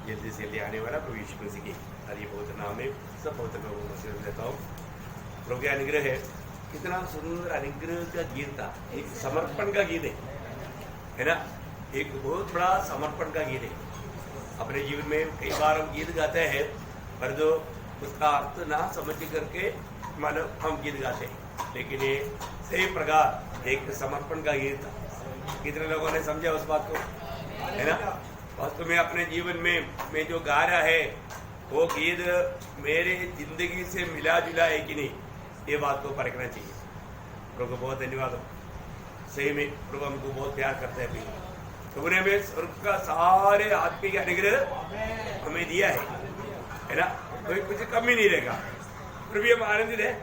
जल्दी से ले आने वाला प्रभु यीशु मसीह की हरि पवित्र नाम में सब पवित्र लोगों को सिर्फ देता हूँ। प्रभु का अनुग्रह है, कितना सुंदर अनुग्रह का गीत था, एक समर्पण का गीत है ना, एक बहुत बड़ा समर्पण का गीत है। अपने जीवन में कई बार हम गीत गाते हैं पर जो उसका अर्थ ना समझ करके मतलब हम गीत गाते हैं, लेकिन ये सही प्रकार एक समर्पण का गीत था। कितने लोगों ने समझा उस बात को, है ना। वास्तव में अपने जीवन में मैं जो गा रहा है वो गीत मेरे जिंदगी से मिला जुला है कि नहीं, ये बात को परखना चाहिए। प्रभु को बहुत धन्यवाद हो, सही में प्रभु हमको बहुत प्यार करते हैं। प्रभु ने हमें स्वर्ग का सारे आत्मिक अनुग्रह हमें दिया है ना, कोई कुछ कम ही नहीं रहेगा। फिर भी हम आनंदित है,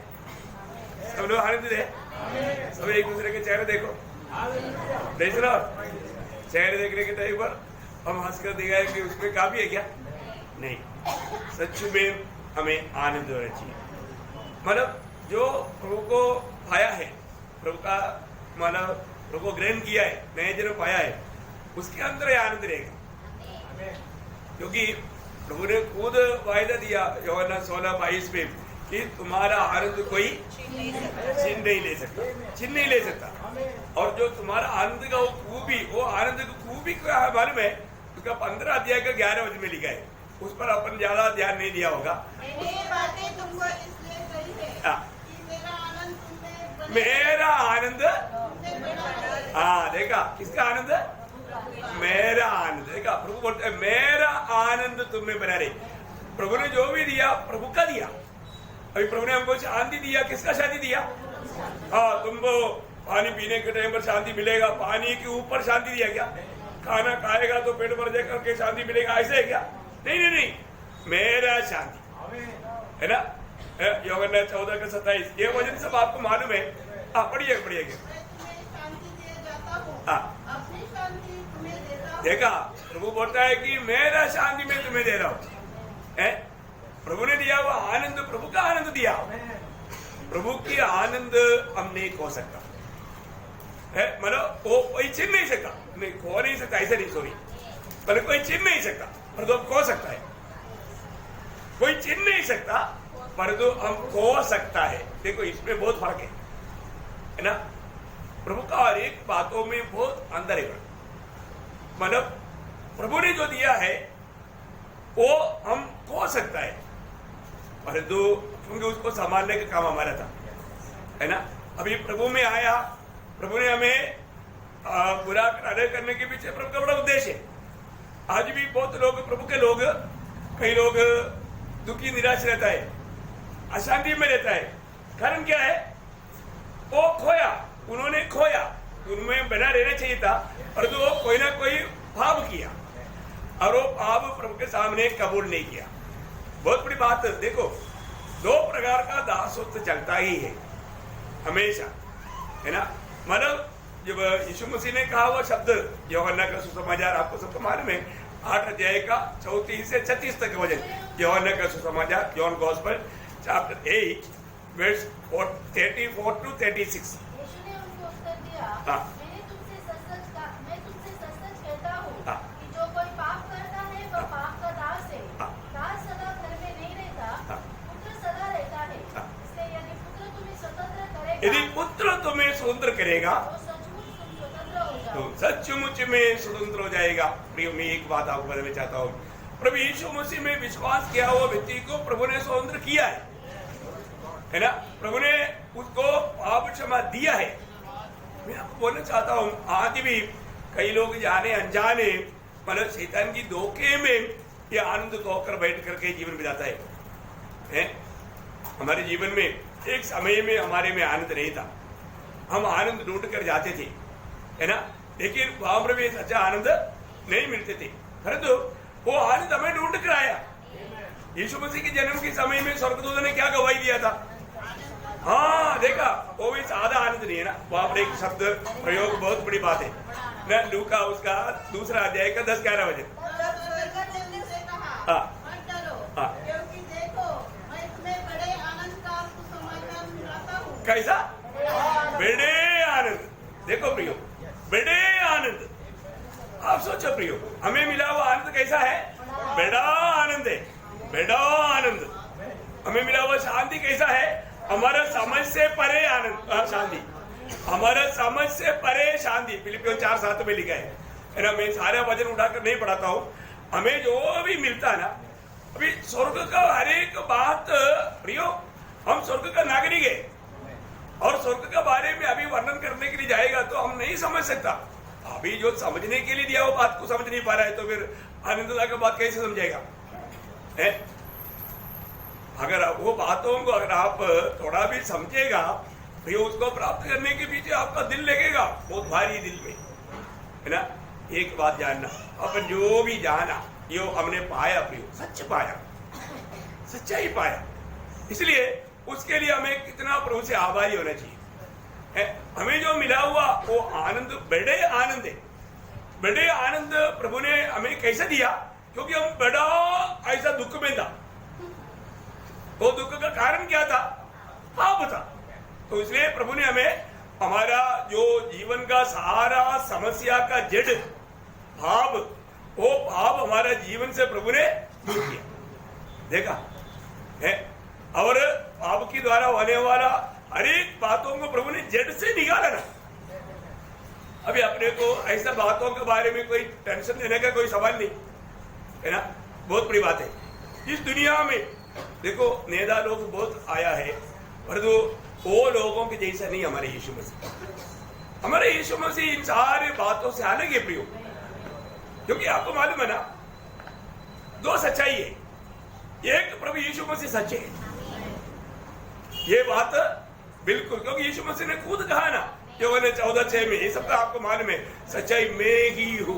सब लोग आनंदित है। सब एक दूसरे के चेहरे देखो, देख लो चेहरे देखने के टाइम पर हम हंसकर दिखाए कि उसमें काफी है क्या, नहीं। सच में हमें आनंद होना चाहिए। मतलब जो प्रभु को पाया है, प्रभु का मतलब प्रभु को ग्रहण किया है, नए जन्म पाया है, उसके अंदर ये आनंद रहेगा। क्योंकि प्रभु ने खुद वायदा दिया यूहन्ना 16:22 में कि तुम्हारा आनंद कोई छीन नहीं ले सकता। और जो तुम्हारा आनंद का वो खूबी, वो आनंद की खूबी क्या है मालूम है, उसका 15 अध्याय का 11 वचन में लिखा है। उस पर अपन ज्यादा ध्यान नहीं दिया होगा। मेरा आनंद, हाँ देखा, किसका आनंद, मेरा आनंद। देखा प्रभु बोलते हैं मेरा आनंद तुम में बना रहे। प्रभु ने जो भी दिया प्रभु का दिया। अभी प्रभु ने हमको शांति दिया, किसका शांति दिया? हाँ, तुमको पानी पीने के टाइम पर शांति मिलेगा, पानी के ऊपर शांति दिया क्या? खाना खाएगा तो पेट भर जाकर के शांति मिलेगा, ऐसे है क्या? नहीं, मेरा शांति है ना। यूहन्ना 14:27 ये वचन सब आपको मालूम है। पढ़िए देखा, प्रभु बोलता है कि मेरा शांति मैं तुम्हें दे रहा हूं। प्रभु ने दिया वो आनंद, प्रभु का आनंद दिया। प्रभु की आनंद हम नहीं खो सकता है, मतलब वो कोई छीन नहीं सकता, नहीं खो नहीं सकता, ऐसा नहीं, सॉरी, मतलब कोई छीन नहीं सकता पर तो खो सकता है। कोई छीन नहीं सकता पर तो हम खो सकता है। देखो इसमें बहुत फर्क है ना। प्रभु का हर एक बातों में बहुत अंदर है। मतलब प्रभु ने जो दिया है वो हम खो सकता है, परंतु क्योंकि उसको संभालने का काम हमारा था, है ना। अभी प्रभु में आया, प्रभु ने हमें बुरा कार्य करने के पीछे प्रभु का बड़ा उद्देश्य है। आज भी बहुत लोग, प्रभु के लोग, कई लोग दुखी निराश रहता है, अशांति में रहता है। कारण क्या है? वो खोया, उन्होंने खोया, उनमें बना रहना चाहिए था, पर तो कोई ना कोई पाप किया और वो पाप प्रभु के सामने कबूल नहीं किया। बहुत बड़ी बात। देखो, दो प्रकार का दासत्व चलता ही है हमेशा, है ना। मतलब जब यीशु मसीह ने कहा वो शब्द यूहन्ना का सुसमाचार, आपको सबको मालूम है, 8 अध्याय का 34 से 36 तक वचन, यूहन्ना का सुसमाचार, John gospel chapter 8 verse 34 to 36। हाँ, मैं तुमसे सच कहता हूँ कि जो कोई पाप करता है वह पाप का दास है। दास सदा घर में नहीं रहता, पुत्र सदा रहता है। इसलिए यदि पुत्र तुम्हें स्वतंत्र करेगा तो सचमुच में स्वतंत्र हो जाएगा। प्रिय, मैं एक बात आपको बताना चाहता हूँ, प्रभु यीशु मसीह में विश्वास किया हुआ व्यक्ति को प्रभु ने स्वतंत्र किया है ना। प्रभु ने उसको पाप क्षमा दिया है। मैं आपको बोलना चाहता हूँ, आज भी कई लोग जाने अनजाने मतलब शैतान की धोखे में ये आनंद खोकर बैठ करके जीवन बिताता है। हमारे जीवन में एक समय में हमारे में आनंद नहीं था, हम आनंद ढूंढ कर जाते थे, है ना। लेकिन वहां पर भी सच्चा आनंद नहीं मिलते थे, परंतु वो आनंद हमें ढूंढ कर आया। यीशु मसीह के जन्म के समय में स्वर्गदूत ने क्या गवाही दिया था? हाँ देखा, वो भी सादा आनंद नहीं है ना। वहां पर एक शब्द प्रयोग बहुत बड़ी बात है ना। लूका उसका 2 अध्याय का 10-11 वचन। कैसा बड़े आनंद, देखो प्रियो, बड़े आनंद। आप सोचो प्रियो, हमें मिला हुआ आनंद कैसा है? बड़ा आनंद है, बड़ा आनंद हमें मिला हुआ। शांति कैसा है? हमारा समझ से परे आनंद, शांति, हमारा समझ से परे शांति। फिलिपियों 4:7 में लिखा है ना। मैं सारे वचन उठाकर नहीं पढ़ाता हूँ। हमें जो भी मिलता है ना, अभी स्वर्ग का हर एक बात प्रियो, हम स्वर्ग का नागरिक है और स्वर्ग के बारे में अभी वर्णन करने के लिए जाएगा तो हम नहीं समझ सकता। अभी जो समझने के लिए दिया वो बात को समझ नहीं पा रहा है तो फिर आनंदता की बात कैसे समझेगा? अगर वो बातों को अगर आप थोड़ा भी समझेगा फिर उसको प्राप्त करने के पीछे आपका दिल लगेगा बहुत भारी दिल में, है ना। एक बात जानना, अपन जो भी जाना यो हमने पाया प्रियो, सच पाया, सच्चाई पाया, इसलिए उसके लिए हमें कितना प्रभु से आभारी होना चाहिए। हमें जो मिला हुआ वो आनंद बड़े आनंद है, बड़े आनंद प्रभु ने हमें कैसे दिया? क्योंकि हम बड़ा ऐसा दुख में था। वो दुख का कारण क्या था? पाप था। तो इसलिए प्रभु ने हमें हमारा जो जीवन का सारा समस्या का जड़ भाव, वो भाव हमारा जीवन से प्रभु ने दूर किया, देखा है। और पाप के द्वारा होने वाला हर एक बातों को प्रभु ने जड़ से निकाला ना। अभी अपने को ऐसा बातों के बारे में कोई टेंशन देने का कोई सवाल नहीं, है ना। बहुत बड़ी बात है। इस दुनिया में देखो नेता लोग बहुत आया है, परंतु वो लोगों के जैसा नहीं हमारे यीशु मसीह। हमारे यीशु मसीह इन सारे बातों से अलग है प्रियो, क्योंकि आपको मालूम है ना, दो सच्चाई है। एक प्रभु यीशु मसीह सच्चे है, ये बात बिल्कुल, क्योंकि यीशु मसीह ने खुद कहा ना यूहन्ना 14:6 में, ये सब तो आपको मालूम है, सच्चाई मैं ही हूं।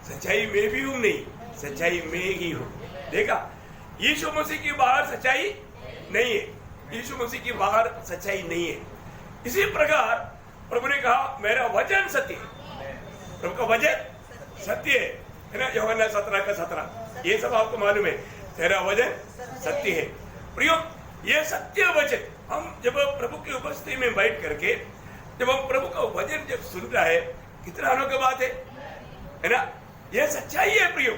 सच्चाई मैं भी हूं नहीं, सच्चाई मैं ही हूं। देखा, यीशु मसीह की बाहर सच्चाई नहीं है, यीशु मसीह की बाहर सच्चाई नहीं है। इसी प्रकार प्रभु ने कहा मेरा वचन सत्य है, प्रभु का वचन सत्य है ना। यूहन्ना 17:17 ये सब आपको मालूम है, तेरा वचन सत्य है। प्रियो, ये सत्य वचन हम जब प्रभु की उपस्थिति में बैठ करके जब हम प्रभु का वचन जब सुन रहा है, कितना अनोखी बात है ना। ये सच्चाई है प्रियो,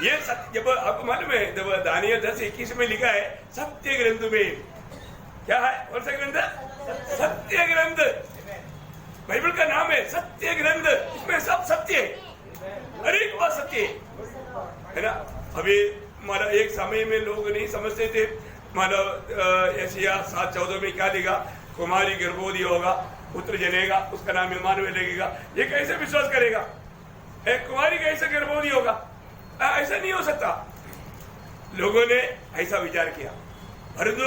ये सत्य। जब आपको मालूम है जब दानियल 10:21 में लिखा है सत्य ग्रंथ में, क्या है कौन सा ग्रंथ? सत्य ग्रंथ। बाइबल का नाम है सत्य ग्रंथ, इसमें सब सत्य है, हर एक बात सत्य है ना। अभी हमारा एक समय में लोग नहीं समझते थे, मतलब यशायाह 7:14 में क्या लिखा? कुमारी गर्भवती होगा, पुत्र जनेगा, उसका नाम इम्मानुएल लगेगा। ये कैसे विश्वास करेगा? कुमारी कैसे गर्भवती होगा? ऐसा नहीं हो सकता। लोगों ने ऐसा विचार किया, परंतु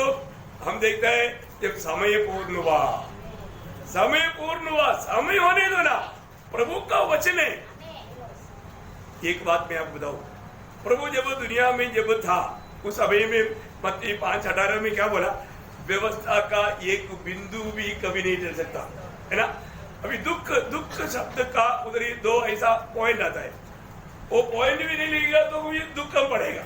हम देखते हैं जब समय पूर्ण हुआ, समय पूर्ण हुआ, समय होने दो ना, प्रभु का वचन है। एक बात मैं आपको बताऊं, प्रभु जब दुनिया में जब था उस समय में मत्ती 5:18 में क्या बोला? व्यवस्था का एक बिंदु भी कभी नहीं चल सकता, है ना। अभी दुख शब्द का उधर ही दो ऐसा पॉइंट आता है, वो पॉइंट भी नहीं लगेगा तो ये दुख कम पड़ेगा,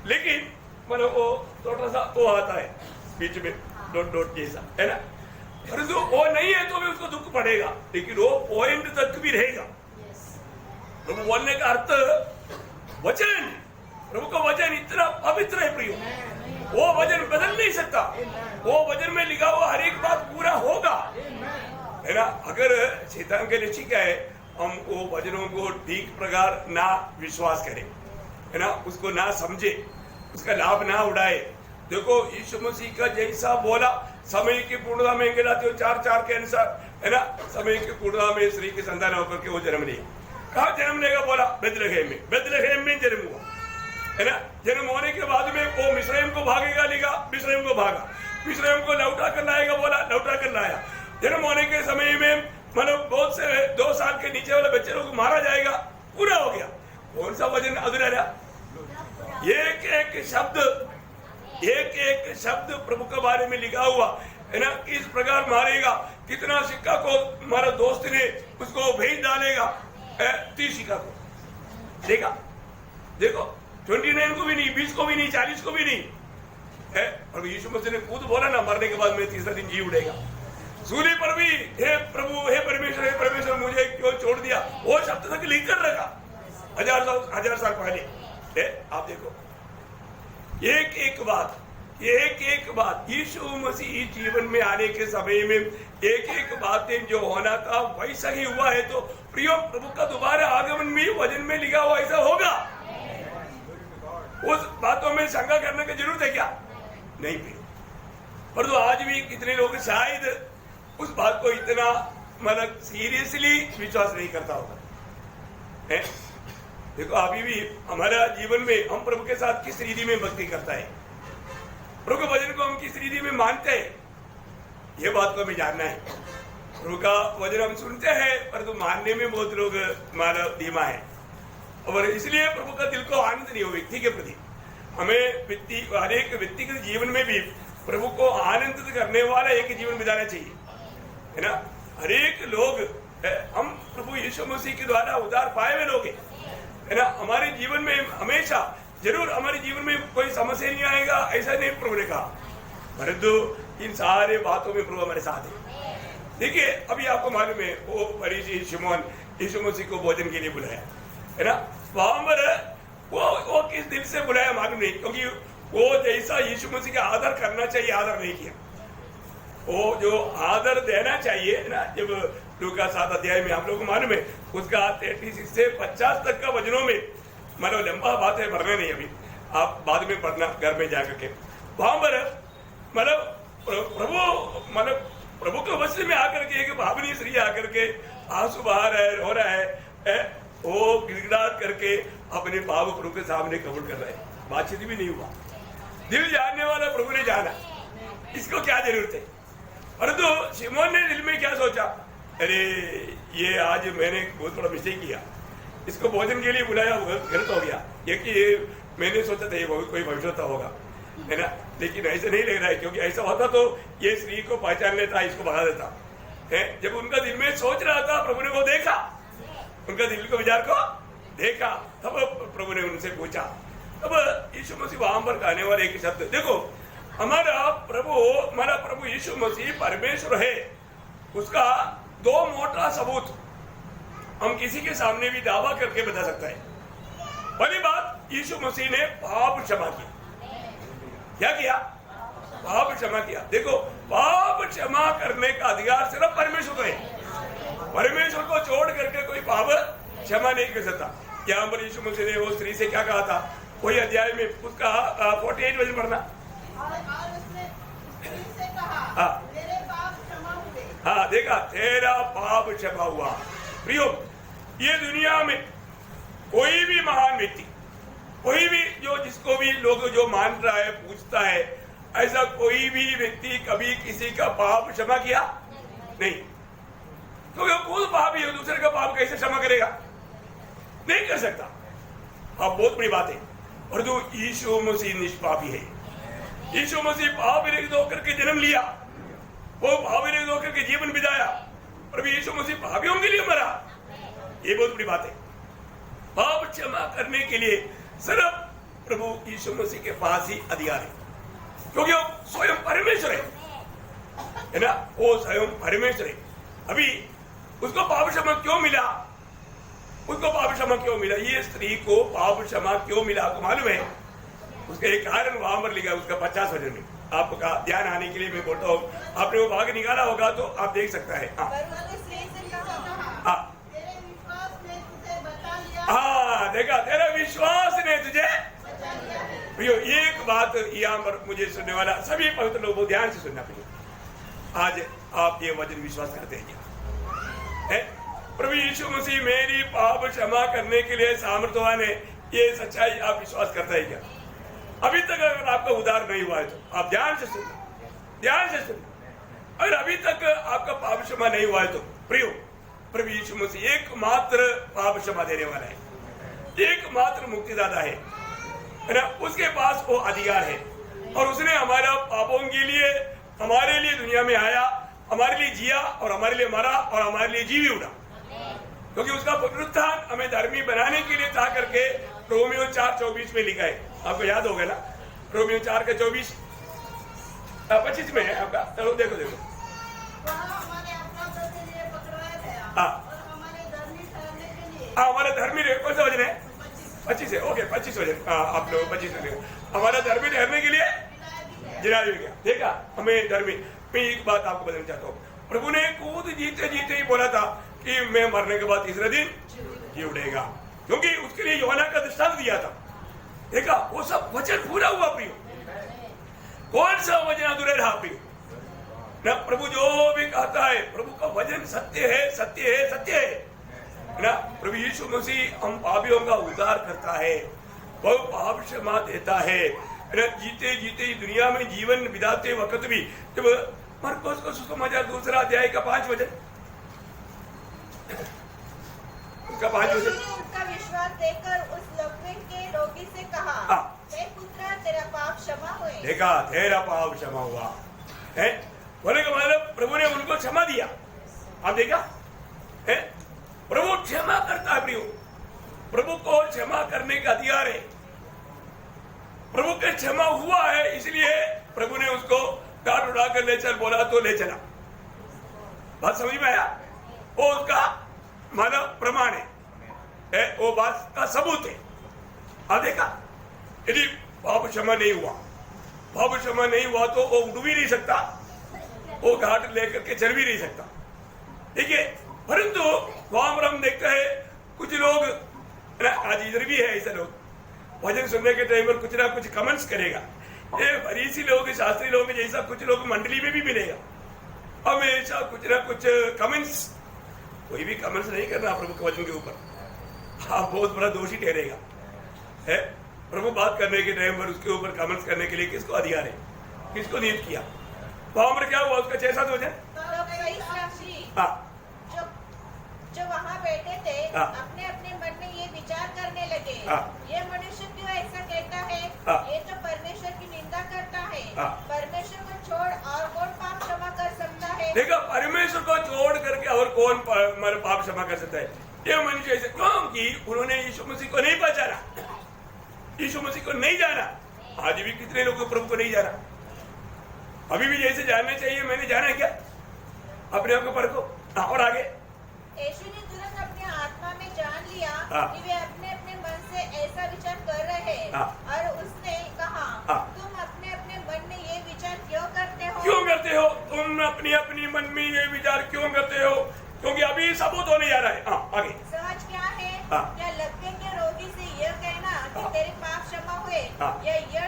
लेकिन मतलब वो थोड़ा सा वो आता है बीच में डॉट जैसा, है ना। परंतु वो नहीं है तो भी उसको दुख पड़ेगा, लेकिन वो पॉइंट तक भी रहेगा। प्रभु बोलने का अर्थ वचन, प्रभु का वचन इतना पवित्र है प्रियो, वो वचन बदल नहीं सकता। वो वचन में लिखा हुआ हर एक बात पूरा होगा, है ना। अगर शैतान के निश्चय क्या है, हम वो वचनों को ठीक प्रकार ना विश्वास करें, है ना, उसको ना समझे, उसका लाभ ना उड़ाए। देखो यीशु मसीह का जैसा बोला, समय की पूर्णता में गलाती 4:4 के अनुसार, है ना, समय की पूर्णता में स्त्री की संतान होकर के वो जन्म लिया। कहा जन्म लेगा? बोला बेथलेहम में, बेथलेहम में जन्म हुआ, है ना। जन्म होने के बाद में वो मिस्रैम को भागेगा, लिखा मिस्रैम को भागा, मिस्रैम को लौटा कर लाएगा, बोला लौटा कर लाया। जन्म होने के समय में मतलब बहुत से 2 साल के नीचे वाले बच्चे लोग मारा जाएगा, पूरा हो गया। कौन सा वचन अधूरा रहा? एक एक शब्द प्रभु के बारे में लिखा हुआ, है ना। किस प्रकार मारेगा, कितना सिक्का को हमारा दोस्त ने उसको भेज डालेगा, 30 सिक्का को, देखा, देखो 29 को भी नहीं, 20 को भी नहीं, 40 को भी नहीं, है। और यीशु मसीह ने खुद बोला ना, मरने के बाद मैं तीसरा दिन जी उठेगा। सूली पर भी हे प्रभु, हे परमेश्वर मुझे क्यों छोड़ दिया, वो शब्द तक लिख कर रखा। हजार साल पहले आप देखो, एक एक बात यीशु मसीह जीवन में आने के समय में एक एक बातें जो होना था वैसा ही हुआ है। तो प्रियो, प्रभु का दोबारा आगमन भी वचन में लिखा हुआ ऐसा होगा। उस बातों में शंका करने की जरूरत है क्या? नहीं प्रियो। पर तो आज भी कितने लोग शायद उस बात को इतना मतलब सीरियसली विश्वास नहीं करता होगा। देखो, अभी भी हमारा जीवन में हम प्रभु के साथ किस रीति में भक्ति करता है, प्रभु के वचन को हम किस रीति में मानते हैं, ये बात को हमें जानना है। प्रभु का वचन हम सुनते हैं परंतु मानने में बहुत लोग हमारा धीमा है, और इसलिए प्रभु का दिल को आनंद नहीं हो व्यक्ति के प्रति। हमें हर एक व्यक्तिगत जीवन में भी प्रभु को आनंदित करने वाला एक जीवन बिताना चाहिए, है ना। हर एक लोग हम प्रभु यीशु मसीह के द्वारा उद्धार पाए हुए लोग हैं, है ना। हमारे जीवन में हमेशा जरूर हमारे जीवन में कोई समस्या नहीं आएगा ऐसा नहीं प्रभु ने कहा, परंतु इन सारे बातों में प्रभु हमारे साथ है। देखिए, अभी आपको मालूम है वो फरीसी शिमोन यीशु मसीह को भोजन के लिए बुलाया, है ना। वहां पर वो किस दिल से बुलाया मालूम नहीं, क्योंकि वो जैसा यीशु मसीह का आदर करना चाहिए आदर नहीं किया। वो जो आदर देना चाहिए ना, जब लूका 7 अध्याय में आप लोगों को मालूम है उसका 33 से 50 तक का वचनों में, मतलब लंबा बात है, पढ़ना नहीं अभी, आप बाद में पढ़ना घर में जाकर के। वहां पर प्रभु के वचन में आकर के एक भावनी स्त्री आकर के आंसू बहा रहा है, रो रहा है, वो गिड़गिड़ा करके अपने पाप प्रभु के सामने कबूल कर रहा है। बातचीत भी नहीं हुआ, दिल जानने वाला प्रभु ने जाना, इसको क्या जरूरत है। परंतु शिमोन ने दिल में क्या सोचा, अरे ये आज मैंने बहुत बड़ा मिस्टेक किया, इसको भोजन के लिए बुलाया, गलत हो गया। ये मैंने सोचा था ये कोई भविष्यता होगा, है ना, लेकिन ऐसा नहीं लग रहा है, क्योंकि ऐसा होता तो ये स्त्री को पहचान लेता, इसको भगा देता है। जब उनका दिल में सोच रहा था, प्रभु ने वो देखा, उनका दिल को विचार को देखा, तब प्रभु ने उनसे पूछा। अब यीशु मसीह वहां पर कहने वाले एक शब्द देखो, हमारा प्रभु यीशु मसीह परमेश्वर है, उसका 2 मोटा सबूत हम किसी के सामने भी दावा करके बता सकता है। पहली बात, यीशु मसीह ने पाप क्षमा किया। क्या किया? पाप क्षमा किया। देखो, पाप क्षमा करने का अधिकार सिर्फ परमेश्वर को है, परमेश्वर को छोड़ करके कोई पाप क्षमा नहीं कर सकता। यहाँ पर यीशु मसीह ने वो स्त्री से क्या कहा था, वही अध्याय में उसका 48 वचन पढ़ना। हाँ, देखा, तेरा पाप क्षमा हुआ। प्रियो, ये दुनिया में कोई भी महान व्यक्ति, कोई भी जिसको भी लोग जो मान रहा है, पूछता है, ऐसा कोई भी व्यक्ति कभी किसी का पाप क्षमा किया नहीं। क्योंकि खुद पापी है, दूसरे का पाप कैसे क्षमा करेगा? नहीं कर सकता। अब बहुत बड़ी बात है। और जो यीशु मसीह निष्पापी है, यीशु मसीह पाप रहित होकर के जन्म लिया, वो पाप रहित होकर के जीवन बिताया, और यीशु मसीह पापियों के लिए मरा। ये बहुत बड़ी बात है। पाप क्षमा करने के लिए सिर्फ प्रभु यीशु मसीह के पास ही अधिकार है, क्योंकि वो स्वयं परमेश्वर है ना, वो स्वयं परमेश्वर है। अभी उसको पाप क्षमा क्यों मिला? उसको पाप क्षमा क्यों मिला? ये स्त्री को पाप क्षमा क्यों मिला आपको मालूम है? उसका एक कारण वहां पर लिखा है, उसका 50 वचन में। आपका ध्यान आने के लिए मैं बोलता हूँ, आपने वो भाग निकाला होगा तो आप देख सकता है। हाँ, देखा, तेरा विश्वास ने तुझे प्रियो। एक बात यहाँ पर मुझे सुनने वाला सभी पवित्र लोगों ध्यान से सुनना प्रियो। आज आप ये वचन विश्वास करते हैं क्या? प्रभु यीशु मसीह मेरी पाप क्षमा करने के लिए सामर्थ्यवान है, ये सच्चाई आप विश्वास करते हैं क्या? अभी तक अगर आपका उद्धार नहीं हुआ है तो आप ध्यान से सुनना, ध्यान से सुनना। और अभी तक आपका पाप क्षमा नहीं हुआ है तो प्रियो, प्रभु यीशु मसीह एकमात्र पाप क्षमा देने वाला है, एकमात्र मुक्तिदाता है ना। उसके पास वो अधिकार है, और उसने हमारा पापों के लिए हमारे लिए दुनिया में आया, हमारे लिए जिया और हमारे लिए मरा और हमारे लिए जी भी उठा, क्योंकि उसका पुनरुत्थान हमें धर्मी बनाने के लिए था करके रोमियो 4:24 में लिखा है। आपको याद होगा ना, रोमियो 4:24-25 में है आपका। चलो देखो देखो, हमारे अपराधों के लिए पकड़वाया गया हाँ, और हमारे धर्मी ठहरने के लिए हमारा धर्मी कौन सा वजन है? 25 है। ओके 25 वजन, आप लोग 25 वजन। हमारा धर्मी ठहरने के लिए जिनाद भी गया। देखा हमें धर्मी। मैं एक बात आपको बताना चाहता हूँ, प्रभु ने खुद जीते जीते ही बोला था कि मैं मरने के बाद तीसरे दिन जी उठेगा, क्योंकि उसके लिए यूहन्ना का दृष्टांत दिया था। देखा वो सब वचन पूरा हुआ प्रियो। कौन सा वचन अधूरा रहा प्रियो? ना प्रभु जो भी कहता है, प्रभु का वचन सत्य है, सत्य है, सत्य है ना। प्रभु यीशु मसीह हम पापियों का उद्धार करता है, वो पाप क्षमा देता है। जीते जीते दुनिया में जीवन बिताते वक्त भी जब मरकुस को सुसमाचार 2 अध्याय का 5 वचन, उसका 5 वचन, उसका विश्वास देखकर उस लकवे के रोगी से कहा, हे पुत्र तेरा पाप क्षमा हुए। देखा तेरा पाप क्षमा हुआ है, बोले का मतलब प्रभु ने उनको क्षमा दिया। आप देखा है, प्रभु क्षमा करता है प्रियो। प्रभु को क्षमा करने का अधिकार है। प्रभु के क्षमा हुआ है, इसलिए प्रभु ने उसको डांट उड़ा कर ले चल बोला तो ले चला। बात समझ में आया? वो उसका मानव प्रमाण है, वो बात का सबूत है। आप देखा, यदि पाप क्षमा नहीं हुआ, पाप क्षमा नहीं हुआ तो वो उड़ भी नहीं सकता, वो घाट लेकर के चल भी नहीं सकता। देखिए, परंतु वहां पर हम देखते हैं कुछ लोग, आज इधर भी है ऐसे लोग, भजन सुनने के टाइम पर कुछ ना कुछ कमेंट्स करेगा। ये फरीसी लोग, शास्त्री लोग जैसा कुछ लोग मंडली में भी मिलेगा, हमेशा कुछ ना कुछ कमेंट्स। कोई भी कमेंट्स नहीं करना प्रभु के वचन के ऊपर, आप बहुत बड़ा दोषी ठहरेगा है। प्रभु बात करने के टाइम पर उसके ऊपर कमेंट्स करने के लिए किसको अधिकार है, किसको नियुक्त किया? वहां पर क्या हुआ? उसका 6-7 वचन, जो वहाँ बैठे थे अपने अपने मन में ये विचार करने लगे, ये मनुष्य क्यों ऐसा कहता है? ये तो परमेश्वर की निंदा करता है। परमेश्वर को छोड़ और कौन पाप क्षमा कर सकता है? देखो, परमेश्वर को छोड़ करके और कौन पाप क्षमा कर सकता है? ये मनुष्य ऐसे क्योंकि उन्होंने यीशु मसीह को नहीं पहचाना, यीशु मसीह को नहीं जाना। आज भी कितने लोग प्रभु को नहीं जाना, अभी भी जैसे जानना चाहिए मैंने जाना क्या? अपने आप को परखो। और आगे यीशु ने तुरंत अपनी आत्मा में जान लिया कि वे अपने अपने मन से ऐसा विचार कर रहे हैं, और उसने कहा, तुम अपने अपने मन में ये विचार क्यों करते हो? क्यों करते हो? तुम अपनी अपनी मन में ये विचार क्यों करते हो? क्योंकि अभी सबूत होने जा रहा है। आगे सहज क्या है? क्या लकवे के रोगी से यह कहना कि तेरे पाप क्षमा हुए, या यह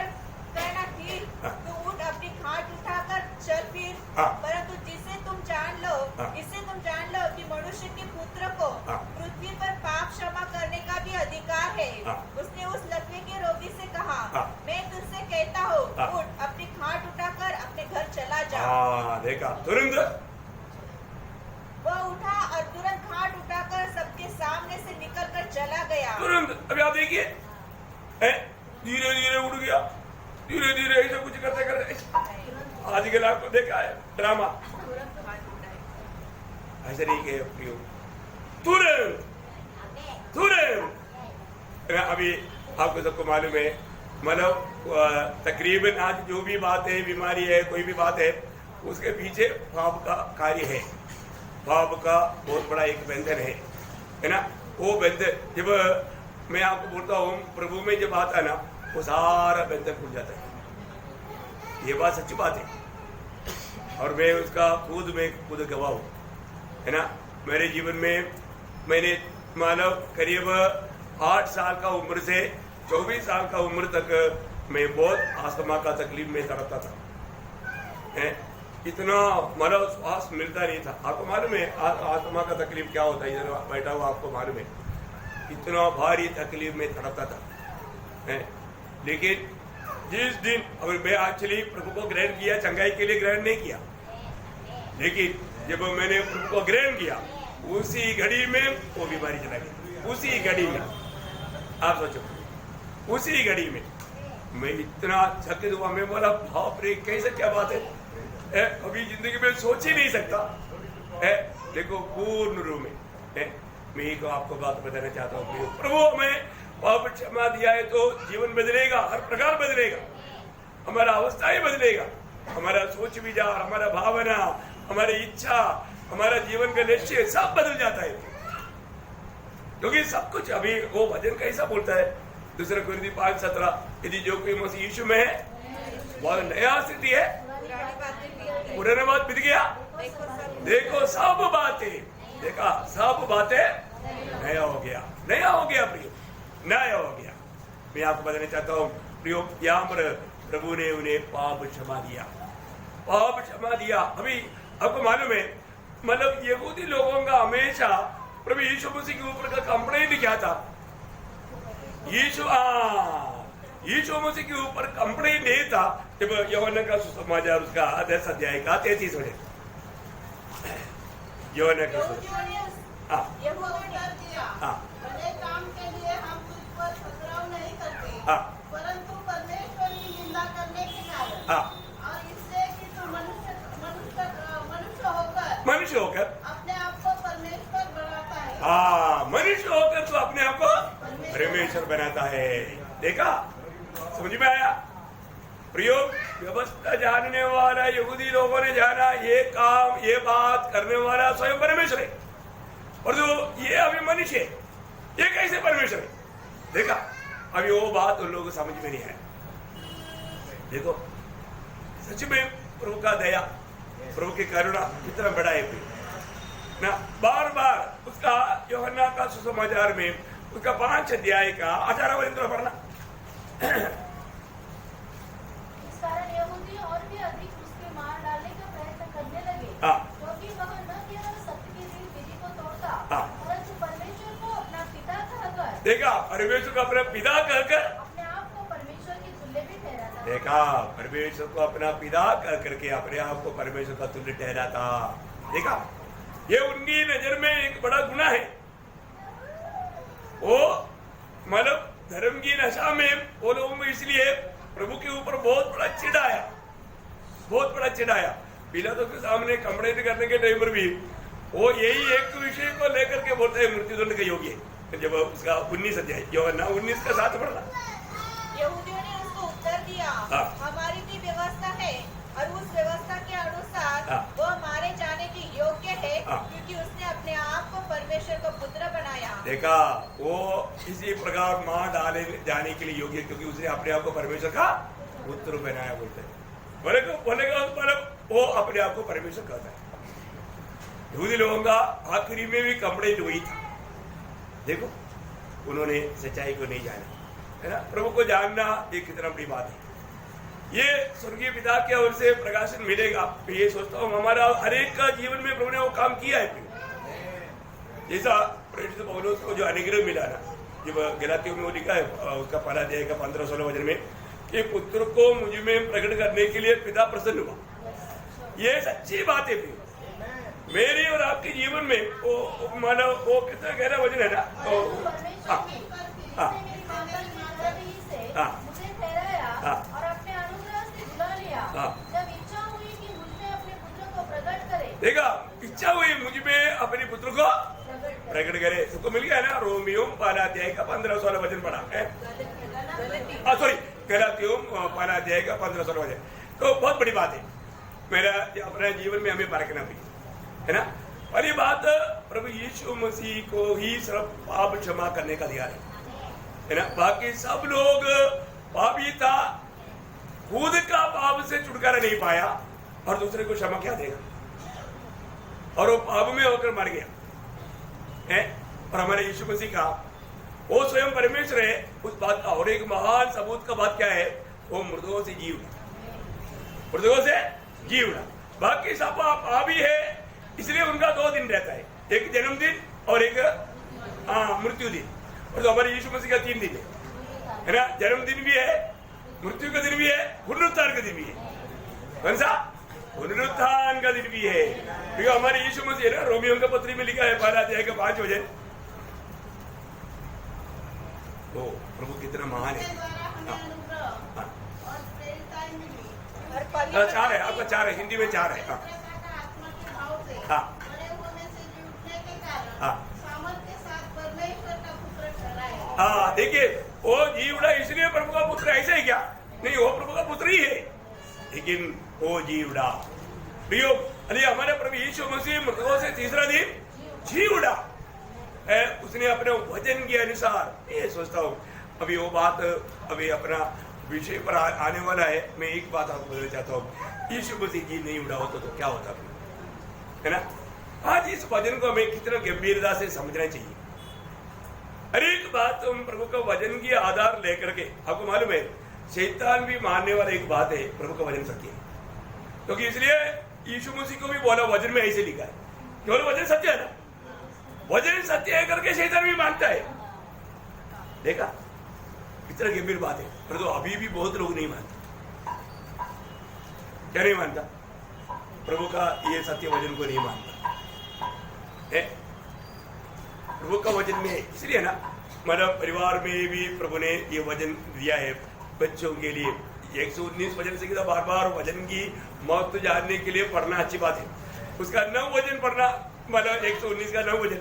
कहना कि तू उठ अपनी खाट उठाकर चल फिर? परंतु इससे तुम जान लो कि मनुष्य के पुत्र को पृथ्वी पर पाप क्षमा करने का भी अधिकार है। उसने उस लकवे के रोगी से कहा, मैं तुझसे कहता हूँ, उठ अपनी खाट उठाकर अपने घर चला जा। देखा, तुरंत वो उठा और तुरंत खाट उठाकर सबके सामने से निकलकर चला गया। तुरंत। अभी आप देखिए, धीरे धीरे उड़ गया, धीरे धीरे ऐसा कुछ करते करते। आजकल आपको देखा है ड्रामा, ऐसा नहीं कहे प्रियो, तुरंत तुरंत। अभी आपको सबको मालूम है, मतलब तकरीबन आज जो भी बात है, बीमारी है, कोई भी बात है, उसके पीछे पाप का कार्य है। पाप का बहुत बड़ा एक बंधन है ना। वो बंधन जब मैं आपको बोलता हूँ प्रभु में जब आता ना, वो सारा बंधन खुल जाता है। ये बात सच्ची बात है, और मैं उसका खुद गवाह हूँ, है ना। मेरे जीवन में मैंने मानो करीब 8 साल का उम्र से 24 साल का उम्र तक मैं बहुत अस्थमा का तकलीफ में तड़पता था। इतना मानो श्वास मिलता नहीं था। आपको मालूम है अस्थमा का तकलीफ क्या होता है? इधर बैठा हुआ आपको मालूम है, इतना भारी तकलीफ में तड़पता था। लेकिन जिस दिन, अगर मैं एक्चुअली प्रभु को ग्रहण किया, चंगाई के लिए ग्रहण नहीं किया, लेकिन जब मैंने प्रभु को ग्रहण किया, उसी घड़ी में वो बीमारी चला गई। उसी घड़ी में, आप सोचो, उसी घड़ी में मैं इतना चकित हुआ। मैं बोला, बाप रे, कैसे क्या बात है, अभी जिंदगी में सोच ही नहीं सकता है। देखो, पूर्ण रूप में मैं ही को आपको बात बताना चाहता हूँ, प्रभु हमें पाप क्षमा दिया है तो जीवन बदलेगा, हर प्रकार बदलेगा, हमारा अवस्था ही बदलेगा, हमारा सोच विचार, हमारा भावना, हमारी इच्छा, हमारा जीवन का लक्ष्य सब बदल जाता है। क्योंकि सब कुछ अभी वो वचन कैसा बोलता है, दूसरा कुरिन्थी 5:17, यदि जो कोई मसीह यीशु में है वह नया स्थिति है, पुराना बात बीत गया, देखो सब बातें, देखा सब बातें नया हो गया, नया हो गया प्रियो, नया हो गया। मैं आपको बताना चाहता हूँ प्रियो, यहाँ पर प्रभु ने उन्हें पाप क्षमा दिया, पाप क्षमा दिया। अभी आपको मालूम है, मतलब यहूदी लोगों का हमेशा प्रभु यीशु मसीह के ऊपर का कंप्लेंट क्या था? यीशु मसीह के ऊपर कंप्लेंट नहीं था। जब यूहन्ना का सुसमाचार उसका 10 अध्याय का 33 वचन, यूहन्ना का परंतु परमेश्वर की निंदा करने के कारण और इससे कि तुम मनुष्य होकर अपने आप को परमेश्वर बनाता है। मनुष्य होकर तो अपने आप को परमेश्वर बनाता है। देखा, समझ में आया प्रियो? व्यवस्था जानने वाला यहूदी लोगों ने जाना ये काम, ये बात करने वाला स्वयं परमेश्वर है, और जो ये अभी मनुष्य है, ये कैसे परमेश्वर है? देखा, अभी वो बात उन लोगों को समझ में नहीं है। देखो, सच में प्रभु का दया, प्रभु की करुणा कितना बड़ा है ना। बार बार उसका यूहन्ना का सुसमाचार में उसका 5 अध्याय का 18 वचन पढ़ना। इस कारण यहूदी और भी अधिक उसके मार डालने का प्रयत्न करने लगे, क्योंकि वह न केवल सत्य की विधि को तोड़ता, परंतु परमेश्वर को अपना पिता कहकर, देखा, परमेश्वर को अपना पिता कहकर अपने आप को परमेश्वर की तुल्य भी ठहराता। देखा, परमेश्वर को अपना पिता कह करके अपने आप को परमेश्वर का तुल्य ठहराता। देखा, ये उनकी नजर में एक बड़ा गुनाह है। वो मतलब धर्म की नशा में वो लोगों को इसलिए प्रभु के ऊपर बहुत बड़ा चिढ़ाया, बहुत बड़ा चिढ़ाया। पिलातुस के सामने कंप्लेंट करने के टाइम पर भी वो यही एक विषय को लेकर के बोलता है मृत्युदंड का योग्य है। जब उसका 19 अध्याय यूहन्ना 19 का 7 पढ़ना। यहूदियों ने उसको उत्तर दिया, हमारी भी व्यवस्था है और उस व्यवस्था के अनुसार वो मारे जाने के योग्य है, क्योंकि उसने अपने आप को परमेश्वर का पुत्र बनाया। देखा, वो इसी प्रकार मार डाले जाने के लिए योग्य, क्योंकि उसने अपने आप को परमेश्वर का पुत्र बनाया। बोलते बोलेगा मतलब वो अपने आप को परमेश्वर कहता है। यहूदी लोगों का आखिरी में भी कंप्लेंट हुई था। देखो, उन्होंने सच्चाई को नहीं जाना, है ना। प्रभु को जानना एक कितना बड़ी बात है। ये स्वर्गीय पिता की ओर से प्रकाशन मिलेगा। ये सोचता हूँ हमारा हर एक का जीवन में प्रभु ने वो काम किया है। जैसा प्रेरित पौलुस को जो अनुग्रह मिला ना, जब गलातियों में वो लिखा है उसका 1 अध्याय का 15-16 वचन में कि पुत्र को मुझ में प्रकट करने के लिए पिता प्रसन्न हुआ। ये सच्ची बात है। मेरे और आपके जीवन में वो मानो वो कितना गहरा वचन है ना। मुझे ठहराया और अपने अनुग्रह से बुला लिया, जब इच्छा हुई कि मुझमें अपने पुत्र को प्रकट करे। देखा, इच्छा हुई मुझ में अपने पुत्र को प्रकट करे। सबको मिल गया ना। रोमियो 1 अध्याय का 15-16 वचन पढ़ा है। सॉरी, गलातियों 1 अध्याय का 15-16 वचन। तो बहुत बड़ी बात है। मेरा अपने जीवन में हमें परखना भी है ना। पहली बात, प्रभु यीशु मसीह को ही सिर्फ पाप क्षमा करने का अधिकार है ना। बाकी सब लोग पापी था, खुद का पाप से छुटकारा नहीं पाया और दूसरे को क्षमा क्या देगा, और वो पाप में होकर मर गया है। और हमारे यीशु मसीह का वो स्वयं परमेश्वर है। उस बात का और एक महान सबूत का बात क्या है? वो मृतकों से जी उठा, मृतकों से जी उठा। बाकी सब पापी है, इसलिए उनका 2 दिन रहता है, एक जन्मदिन और एक मृत्यु दिन। और तो हमारे यीशु मसीह का 3 दिन है ना। जन्मदिन भी है, मृत्यु का दिन भी है, पुनरुत्थान का दिन भी है। कौन सा? पुनरुत्थान का दिन भी है। क्योंकि हमारे यीशु मसीह है ना, रोमियो का पत्री में लिखा है 1 अध्याय का 5 वचन। तो प्रभु कितना महान है। 4 है आपका, 4 है हिंदी में, 4 है। देखिए, वो जी उड़ा इसलिए प्रभु का पुत्र ऐसे ही क्या? नहीं, वो प्रभु का पुत्र ही है, लेकिन वो जी उड़ा। प्रियो, अरे हमारे प्रभु यीशु मसीह मृतकों से तीसरा दिन जी उड़ा उसने अपने वजन के अनुसार, ये सोचता हूँ अभी वो बात अभी अपना विषय पर आने वाला है। मैं एक बात आपको बताना चाहता हूँ, यीशु मसीह जी नहीं उड़ा होता तो क्या होता है ना। आज इस वजन को हमें कितना गंभीरता से समझना चाहिए। हर एक बात हम प्रभु का वजन की आधार लेकर के, आपको मालूम है शैतान भी मानने वाला एक बात है, प्रभु का वजन सत्य है। क्योंकि इसलिए यीशु मसीह को भी बोला वजन में ऐसे लिखा है, केवल वजन सत्य है ना, वजन सत्य है करके शैतान भी मानता है। देखा कितना गंभीर बात है। पर तो अभी भी बहुत लोग नहीं मानते। क्या नहीं मानता? प्रभु का ये सत्य वजन को नहीं मानता है। प्रभु का वजन में इसलिए ना, हमारा परिवार में भी प्रभु ने ये वजन दिया है बच्चों के लिए। 119 वजन से बार बार वजन की महत्व जानने के लिए पढ़ना अच्छी बात है। उसका 9 वजन पढ़ना, मतलब 119 का 9 वजन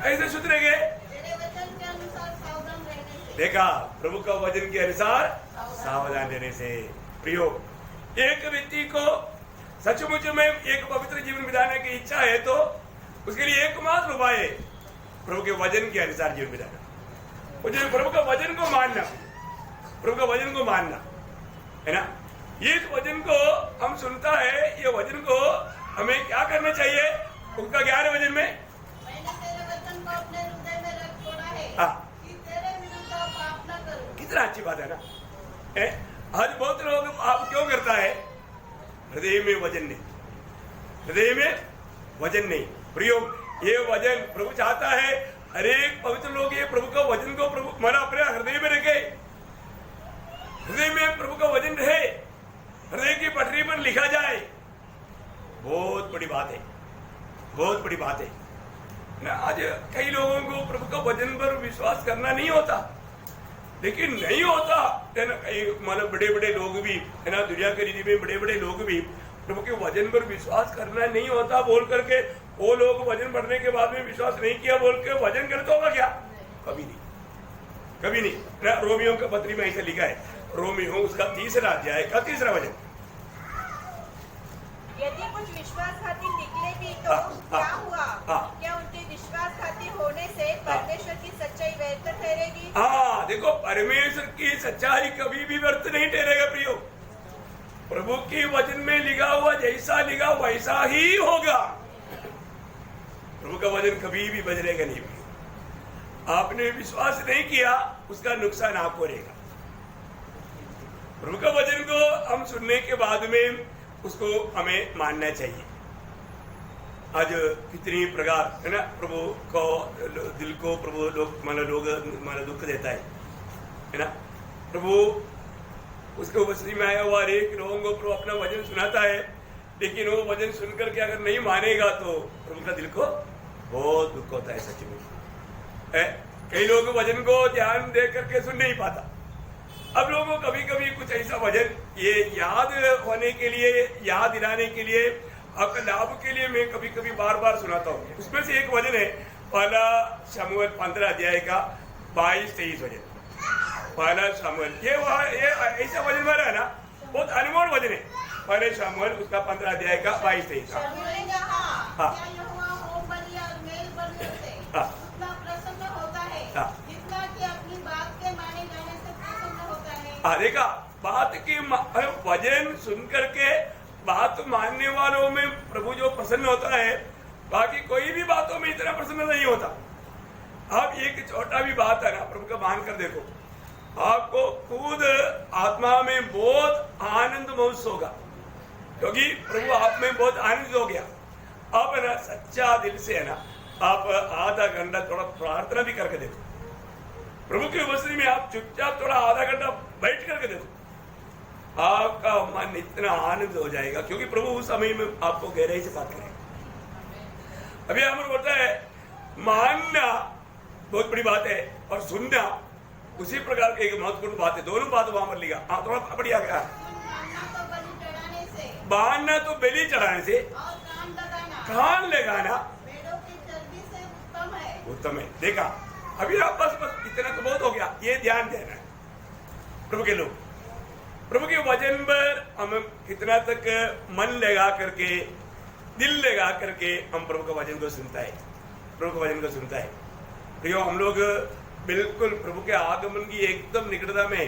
ऐसे सुधरेंगे। देखा, प्रभु का वजन के अनुसार सावधान रहने से। प्रियो, एक व्यक्ति को सचमुच में एक पवित्र जीवन बिताने की इच्छा है तो उसके लिए एकमात्र उपाय है प्रभु के वजन के अनुसार जीवन बिताना। प्रभु का वजन को मानना, प्रभु का वजन को मानना है ना। ये वजन को हम सुनता है, ये वजन को हमें क्या करना चाहिए? उसका 11 वजन में मैंने तेरे वचन को अपने हृदय में रख छोड़ा है कि तेरे विरुद्ध पाप न करूं। कितना अच्छी बात है ना। आज बहुत लोग आप क्यों करता है? हृदय में वजन नहीं, हृदय में वजन नहीं। प्रियो, ये वजन प्रभु चाहता है हर एक पवित्र लोग ये प्रभु का वजन को प्रभु माना अपने हृदय में रखे। हृदय में प्रभु का वजन रहे, हृदय की पटरी पर लिखा जाए। बहुत बड़ी बात है, बहुत बड़ी बात है ना। आज कई लोगों को प्रभु का वजन पर विश्वास करना नहीं होता, लेकिन नहीं होता है ना। कई मतलब बड़े बड़े लोग भी है ना, दुनिया की रीति में बड़े बड़े लोग भी प्रभु के वजन पर विश्वास करना नहीं होता बोल करके वो लोग वजन बढ़ने के बाद में विश्वास नहीं किया बोल के वजन गलत होगा क्या? कभी नहीं, कभी नहीं ना। रोमियो का पत्री में ऐसे लिखा है, रोमियो उसका 3रा अध्याय का 3रा वजन। यदि कुछ विश्वासघाती निकले भी तो क्या हुआ? क्या उनके विश्वासघाती होने से परमेश्वर की सच्चाई व्यर्थ ठहरेगी? हाँ, देखो, परमेश्वर की सच्चाई कभी भी व्यर्थ नहीं ठहरेगा। प्रियो, प्रभु की वचन में लिखा हुआ जैसा लिखा वैसा ही होगा। प्रभु का वचन कभी भी बदलेगा नहीं। आपने विश्वास नहीं किया, उसका नुकसान आपको रहेगा। प्रभु का वचन को हम सुनने के बाद में उसको हमें मानना चाहिए। आज कितनी प्रकार है ना, प्रभु को दिल को प्रभु लोग दुख देता है ना। प्रभु उसके उपस्थिति में आया हुआ एक लोगों को प्रभु अपना वचन सुनाता है, लेकिन वो वचन सुनकर के अगर नहीं मानेगा तो प्रभु का दिल को बहुत दुख होता है। सच में कई लोग वचन को ध्यान दे करके सुन नहीं पाता। अब लोगों को कभी कभी कुछ ऐसा वचन ये याद होने के लिए, याद दिलाने के लिए, आपका लाभ के लिए मैं कभी कभी बार बार सुनाता हूँ। उसमें से एक वचन है पहला शमूएल 15 अध्याय का 22-23 वचन। पहला शमूएल ये ऐसा वचन मारा है ना, बहुत अनमोल वचन है। पहले शमूएल उसका 15 अध्याय का 22-23। हाँ, देखा, बात की वचन सुन करके बात मानने वालों में प्रभु जो प्रसन्न होता है, बाकी कोई भी बातों में इतना प्रसन्न नहीं होता। आप एक छोटा भी बात है ना प्रभु का मान कर देखो, आपको खुद आत्मा में बहुत आनंद महसूस होगा, क्योंकि प्रभु आप में बहुत आनंद हो गया। अब है ना सच्चा दिल से है ना, आप आधा घंटा थोड़ा प्रार्थना भी करके देखो। प्रभु की उपस्थिति में आप चुपचाप थोड़ा आधा घंटा बैठ करके देखो, आपका मन इतना आनंद हो जाएगा, क्योंकि प्रभु उस समय में आपको गहराई से बात करेगा। अभी हम बोलता है मानना बहुत बड़ी बात है और सुनना उसी प्रकार की एक महत्वपूर्ण बात है। दोनों बात वहां पर लिखा। हाँ, थोड़ा बढ़िया गया। मानना तो बलि चढ़ाने से, कान लगाना उत्तम है। देखा, अभी आप बस इतना तो बहुत हो गया, ये ध्यान देना है। प्रभु के लोग प्रभु के वचन पर हम कितना तक मन लगा करके दिल लगा करके हम प्रभु का वचन को सुनता है, प्रभु का वचन को सुनता है। प्रियो, हम लोग बिल्कुल प्रभु के आगमन की एकदम निकटता में,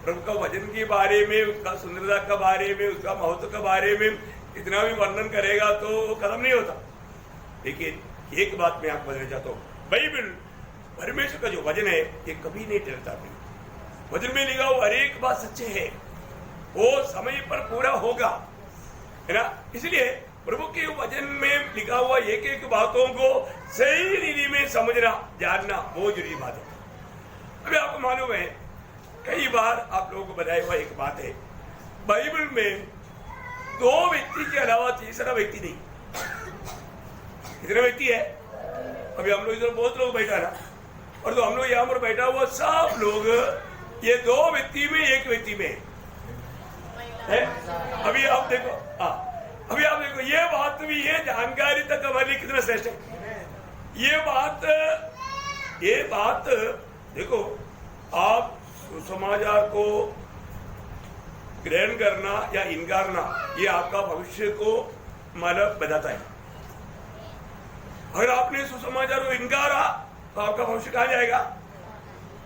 प्रभु का वचन के बारे में, उसका सुंदरता के बारे में, उसका महत्व के बारे में इतना भी वर्णन करेगा तो खत्म नहीं होता। लेकिन एक बात मैं आपको बताना चाहता हूँ, बाइबल परमेश्वर का जो वचन है ये कभी नहीं टलता। वचन में लिखा हुआ हर एक बात सच्चे है, वो समय पर पूरा होगा, है ना। इसलिए प्रभु के वचन में लिखा हुआ एक एक बातों को सही रीति में समझना, जानना बहुत जरूरी बात है। अभी आपको मालूम है, कई बार आप लोगों को बताया हुआ एक बात है, बाइबल में दो व्यक्ति के अलावा तीसरा व्यक्ति नहीं। कितने व्यक्ति है? अभी हम लोग इधर बहुत लोग बैठा ना, और तो हम लोग यहाँ पर बैठा हुआ सब लोग ये दो व्यक्ति में एक व्यक्ति में है। अभी आप देखो, अभी आप देखो, ये बात भी, ये जानकारी तक हमारे लिए कितना श्रेष्ठ है। ये बात देखो, आप सुसमाचार को ग्रहण करना या इनकारना, ये आपका भविष्य को मतलब बताता है। अगर आपने सुसमाचार को इनकारा तो आपका भविष्य कहाँ जाएगा?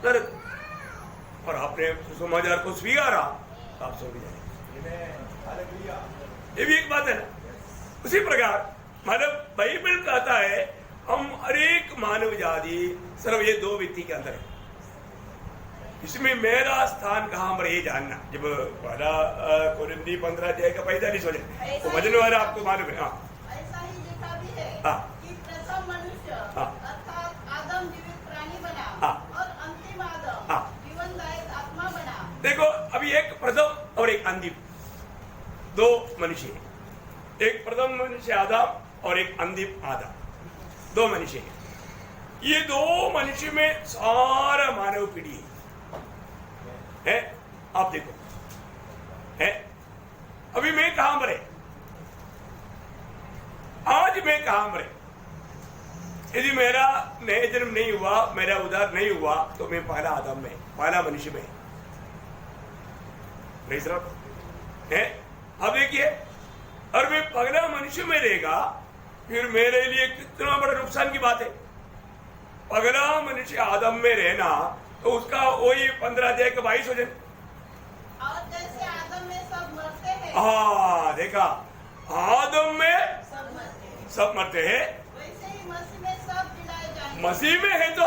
नरक। और आपने सुसमाचार को स्वीकारा तो आप स्वर्ग जाएंगे। ये भी एक बात है ना। उसी प्रकार मतलब बाइबल कहता है हम हर एक मानव जाति सिर्फ ये दो व्यक्ति के अंदर है। इसमें मेरा स्थान कहाँ पर, ये जानना। जब पहला कोरिन्थी 15 अध्याय का 45 वचन, तो वचन वाला आपको मालूम है। ऐसा ही लिखा भी है कि प्रथम मनुष्य अर्थात आदम जीवित प्राणी बना और अंतिम आदम जीवनदायक आत्मा बना। देखो, अभी एक प्रथम और एक अंतिम, दो मनुष्य है। एक प्रथम मनुष्य आदम और एक अंतिम आदम, दो मनुष्य है। ये दो मनुष्य में सारा मानव पीढ़ी है। आप देखो है, अभी मैं कहां पर है, आज मैं कहां पर है। यदि मेरा नया जन्म नहीं हुआ, मेरा उद्धार नहीं हुआ, तो मैं पहला आदम में, पहला मनुष्य में है। अब देखिए, और मैं पहला मनुष्य में रहेगा, फिर मेरे लिए कितना बड़ा नुकसान की बात है। पहला मनुष्य आदम में रहना तो उसका वही 15 अध्याय का 22 वचन, और जैसे आदम में सब मरते हैं, हाँ देखा, आदम में सब मरते हैं, वैसे ही मसीह में सब जिलाए जाएंगे। मसीह में है तो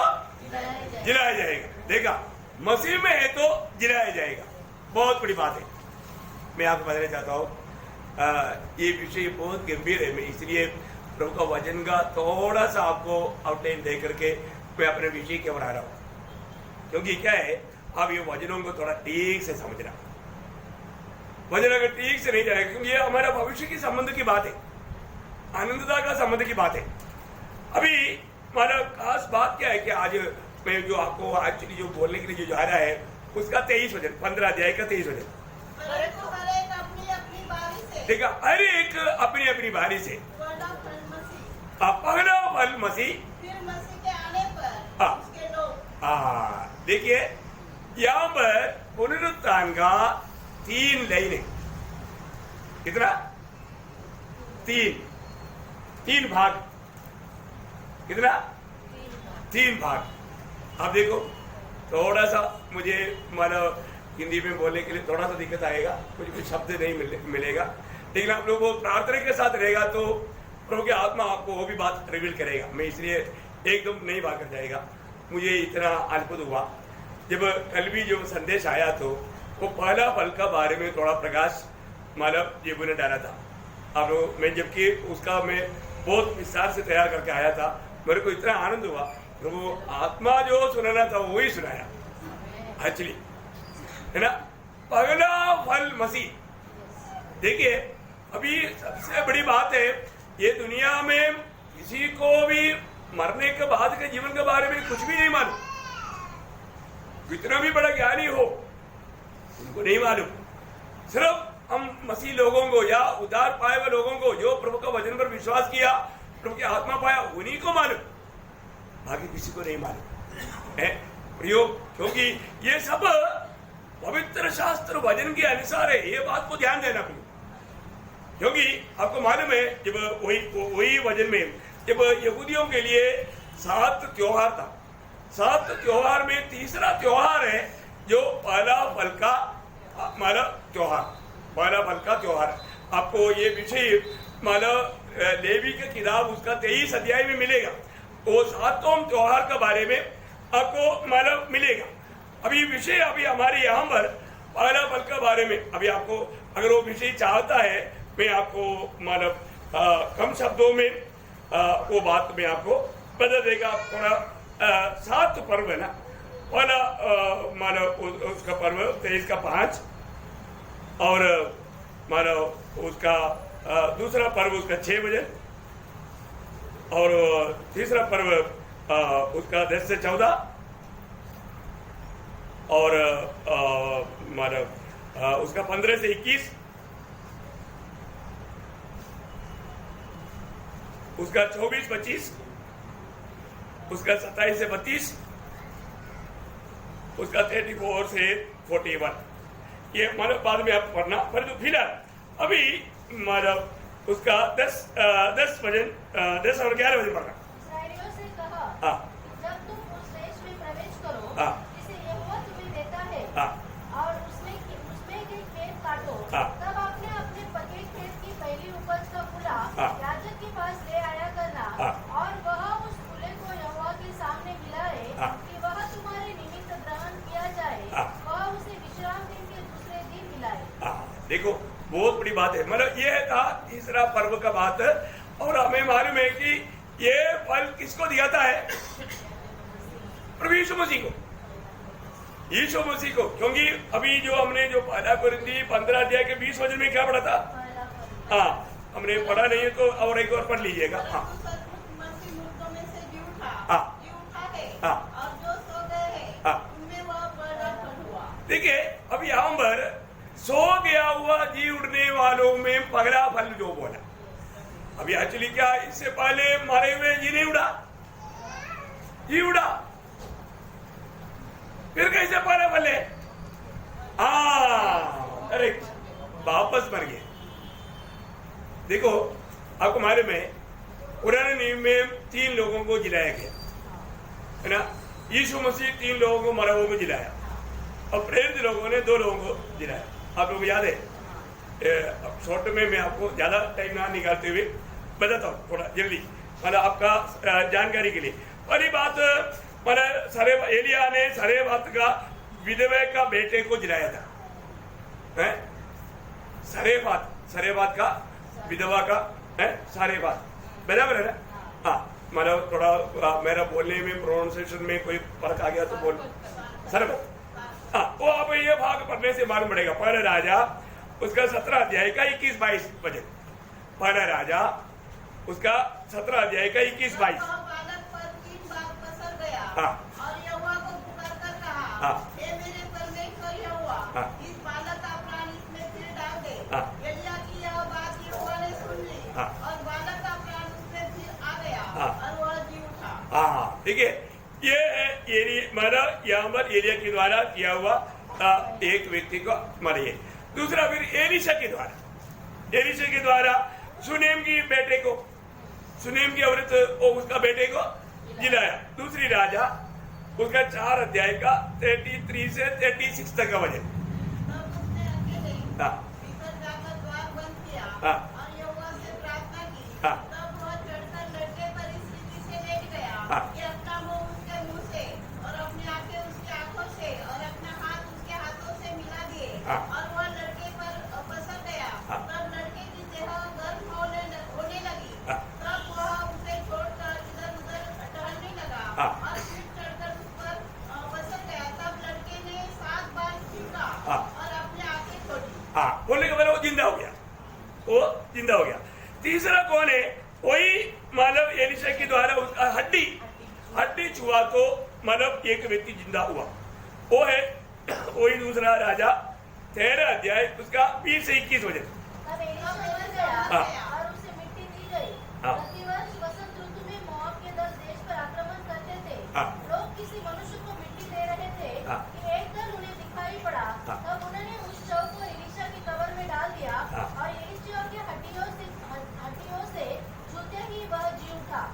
जिलाया जाएगा। देखा, मसीह में है तो जिलाया जाएगा। बहुत बड़ी बात है। मैं आपको बताना चाहता हूँ, ये विषय बहुत गंभीर है। मैं इसलिए प्रभु का वचन का थोड़ा सा आपको आउटलाइन दे करके मैं अपने विषय के ओर आ रहा हूँ। क्योंकि क्या है, आप ये वचनों को थोड़ा ठीक से समझना। वचन अगर ठीक से नहीं जाएगा, क्योंकि ये हमारा भविष्य की संबंध की बात है, आनंदता का संबंध की बात है। अभी हमारा खास बात क्या है कि आज मैं जो आपको एक्चुअली जो बोलने के लिए जो जा रहा है, उसका 23 वचन, 15 अध्याय का 23 वचन। हर एक अपनी अपनी बारी से, देखा, हर एक अपनी अपनी बारी से। पहला फल मसीह, पहला फल मसीह, फिर मसीह के आने पर उसके लोग। देखिए, यहाँ पर पुनरुत्थान का 3 लाइन है। कितना? 3 भाग। कितना? 3 भाग। अब देखो, थोड़ा सा मुझे मानो हिंदी में बोलने के लिए थोड़ा सा दिक्कत आएगा, कुछ शब्द नहीं मिलेगा, लेकिन आप लोगों को प्रार्थना के साथ रहेगा तो प्रभु की आत्मा आपको वो भी बात रिवील करेगा। मैं इसलिए एकदम नहीं बात कर जाएगा। मुझे इतना अद्भुत हुआ जब कल भी जो संदेश आया तो वो पहला फल का बारे में थोड़ा प्रकाश मानव जीबू ने डाला था। अब मैं जबकि उसका मैं बहुत विस्तार से तैयार करके आया था, मेरे को इतना आनंद हुआ। तो वो आत्मा जो सुनाना था वही सुनाया एक्चुअली, है ना। पहला फल मसीह। देखिए, अभी सबसे बड़ी बात है, ये दुनिया में किसी को भी मरने के बाद के जीवन के बारे में कुछ भी नहीं मालूम। कितना भी बड़ा ज्ञानी हो, उनको नहीं मालूम। सिर्फ हम मसीह लोगों को या उद्धार पाए हुए लोगों को, जो प्रभु का वचन पर विश्वास किया, प्रभु की आत्मा पाया, उन्हीं को मालूम, बाकी किसी को नहीं मालूम है। प्रयोग, क्योंकि ये सब पवित्र शास्त्र वचन के अनुसार है। ये बात को ध्यान देना क्योंकि आपको मालूम है जब वही वजन में जब यहूदियों के लिए 7 त्योहार था, 7 त्योहार में तीसरा त्योहार है जो पहला फल का हमारा त्योहार, पहला फल का त्योहार। आपको ये विषय माना लेवी के किताब उसका 23 अध्याय में मिलेगा, वो 7वें त्योहार के बारे में आपको माना मिलेगा। अभी विषय अभी हमारे यहाँ पर पहला फल के बारे में अभी आपको अगर वो विषय चाहता है मैं आपको माना कम शब्दों में वो बात मैं आपको बता देगा। थोड़ा 7 पर्व है ना, पहला माना उसका पर्व 23 का 5 और माना उसका दूसरा पर्व उसका 6 बजे और तीसरा पर्व उसका 10 से 14 और माना उसका 15 से 21, उसका 24-25, उसका 27 से 32, उसका 34 से 41। ये मतलब बाद में आप पढ़ना, परंतु फिलहाल अभी मतलब उसका 10 और 11 बजे पढ़ना। इस्राएलियों से कहा, हाँ जब तुम उस देश में प्रवेश करो हाँ जिसे यहोवा तुम्हें देता है हाँ और उसमें के खेत काटो, हाँ। तब आपने अपने पके खेत की पहली उपज का फूला हाँ। याजक के पास ले आया करना हाँ। और वह उस फूले को यहोवा के सामने मिलाए हाँ। कि वह तुम्हारे निमित्त ग्रहण किया जाए, हाँ। वह उसे विश्राम दिन के दूसरे दिन मिलाए। हाँ देखो बहुत बड़ी बात है, मतलब ये था तीसरा पर्व का बात। और हमें मालूम है कि ये फल किसको दिखाता है? प्रभु यीशु मसीह को, यीशु मसीह को। क्योंकि अभी जो हमने जो पहला कुरिन्थी 15 अध्याय के 20 वचन में क्या पढ़ा था? पहला फल। हाँ हमने पढ़ा नहीं है तो और एक बार पढ़ लीजिएगा। हाँ मसीह मुर्दों में से जी उठा, हाँ। जी उठा है हाँ। और जो सो गए हैं हाँ। उनमें वह बड़ा फल हुआ। देखिए अब यहाँ पर सो गया हुआ जी उठने वालों में पहला फल जो बोला, अभी एक्चुअली क्या इससे पहले मरे हुए जी नहीं उड़ा, जी उड़ा, फिर कैसे पहला फल है? हाँ करेक्ट, वापस मर गए। देखो आपको मालूम है पुराने नियम में 3 लोगों को जिलाया गया है ना, यीशु मसीह 3 लोगों को मरा हुआ को जिलाया और प्रेरित लोगों ने 2 लोगों को जिलाया। आप लोगों को याद है? शॉर्ट में मैं आपको ज्यादा टाइम ना निकालते हुए बताता हूँ थोड़ा जल्दी, मतलब आपका जानकारी के लिए। पहली बात मतलब एलिया ने सरेबात का विधवा का बेटे को जिलाया था, है सरेबात का विधवा का है सरेबात, बराबर है ना? हाँ मतलब थोड़ा मेरा बोलने में प्रोनाउंसिएशन में कोई फर्क आ गया तो बोल सरेबात। हाँ वो अब ये भाग पढ़ने से मालूम पड़ेगा। पहला राजा उसका 17 अध्याय का 21-22 वचन, पहला राजा उसका 17 अध्याय का 21-22। वह बालक पर 3 बार पसर गया हाँ। और यहोवा को पुकारकर कहा, हाँ। हे मेरे परमेश्वर यहोवा, हाँ। इस बालक का प्राण इसमें फिर डाल दे। हाँ। एलिया की यह बात यहोवा ने सुन ली हाँ। और बालक का प्राण उसमें फिर आ गया हाँ। और वह जी उठा। हाँ ठीक है, ये माना यहाँ पर एलिया के द्वारा किया हुआ एक व्यक्ति को मारिए। दूसरा फिर एलीशा के द्वारा सुनेम की बेटे को, सुनेम की औरत उसका बेटे को जिलाया। दूसरी राजा उसका 4 अध्याय का 33 से 36 तक का वचन। तब उसने अकेले हाँ भीतर जाकर द्वार बंद किया हाँ। और यहोवा से प्रार्थना की। हाँ। तब वह चढ़कर लड़के पर इस रीति से लेट गया हाँ। कि अपना मुंह उसके मुंह से और अपनी आंखें उसकी आंखों से और अपना हाथ उसके हाथों से मिला दिए। हाँ। और वह लड़के पर पसर गया। हाँ। तब लड़के की देह गर्म होने लगी। हाँ। तब वह उसे छोड़कर इधर-उधर टहलने लगा हाँ। और फिर चढ़कर उस पर पसर गया। तब लड़के ने 7 बार चीखा हाँ। और अपनी आंखें खोली। हाँ बोलने के बाद वो जिंदा हो गया, वो जिंदा हो गया। तीसरा कौन है? वही मानव एलीशा के द्वारा उसका हड्डी छुआ तो मानव एक व्यक्ति जिंदा हुआ, वो है वही दूसरा राजा 13 अध्याय उसका 20 से 21 वचन। तब एलिशा मर गया हाँ। और उसे मिट्टी दी गई। हाँ। प्रतिवर्ष वसंत ऋतु में मोआब के 10 देश पर आक्रमण करते थे। हाँ। लोग किसी मनुष्य को मिट्टी दे रहे थे हाँ। कि एक दल उन्हें दिखाई पड़ा। हाँ। तब उन्होंने उस शव को एलीशा की कब्र में डाल दिया हाँ। और एलीशा की हड्डियां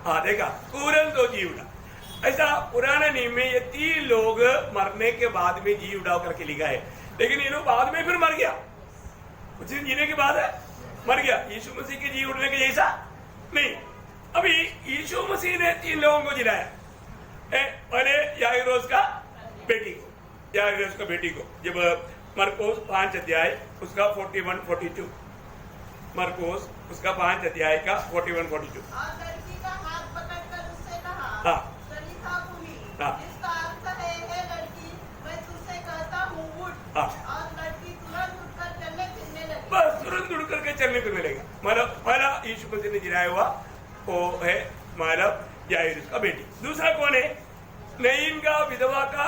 हाँ देखा, तुरंत वो जी उठा। ऐसा पुराने नियम में ये 3 लोग मरने के बाद में जी उठाव करके लिखा है, लेकिन ये लोग बाद में फिर मर गया, कुछ दिन जीने के बाद है मर गया। यीशु मसीह के जी उठने के जैसा नहीं। अभी यीशु मसीह ने 3 लोगों को जिलाया। पहले याइरोस का बेटी को, याइरोस का बेटी को, जब मरकोस 5 अध्याय उसका 41-42, मरकोस उसका 5 अध्याय का 41-42। और लड़की का हाथ पकड़कर उससे कहा, हाँ सलीखा भूमि, हाँ। जिसका अर्थ है, हे लड़की, मैं तुझसे कहता हूँ उठ। हाँ। और लड़की तुरंत उठकर चलने फिरने लगी। बस तुरंत उड़ करके चलने को मिलेगा। मतलब पहला यीशु मसीह ने जिलाया हुआ वो है मतलब याइरोस का बेटी। दूसरा कौन है? नईन का विधवा का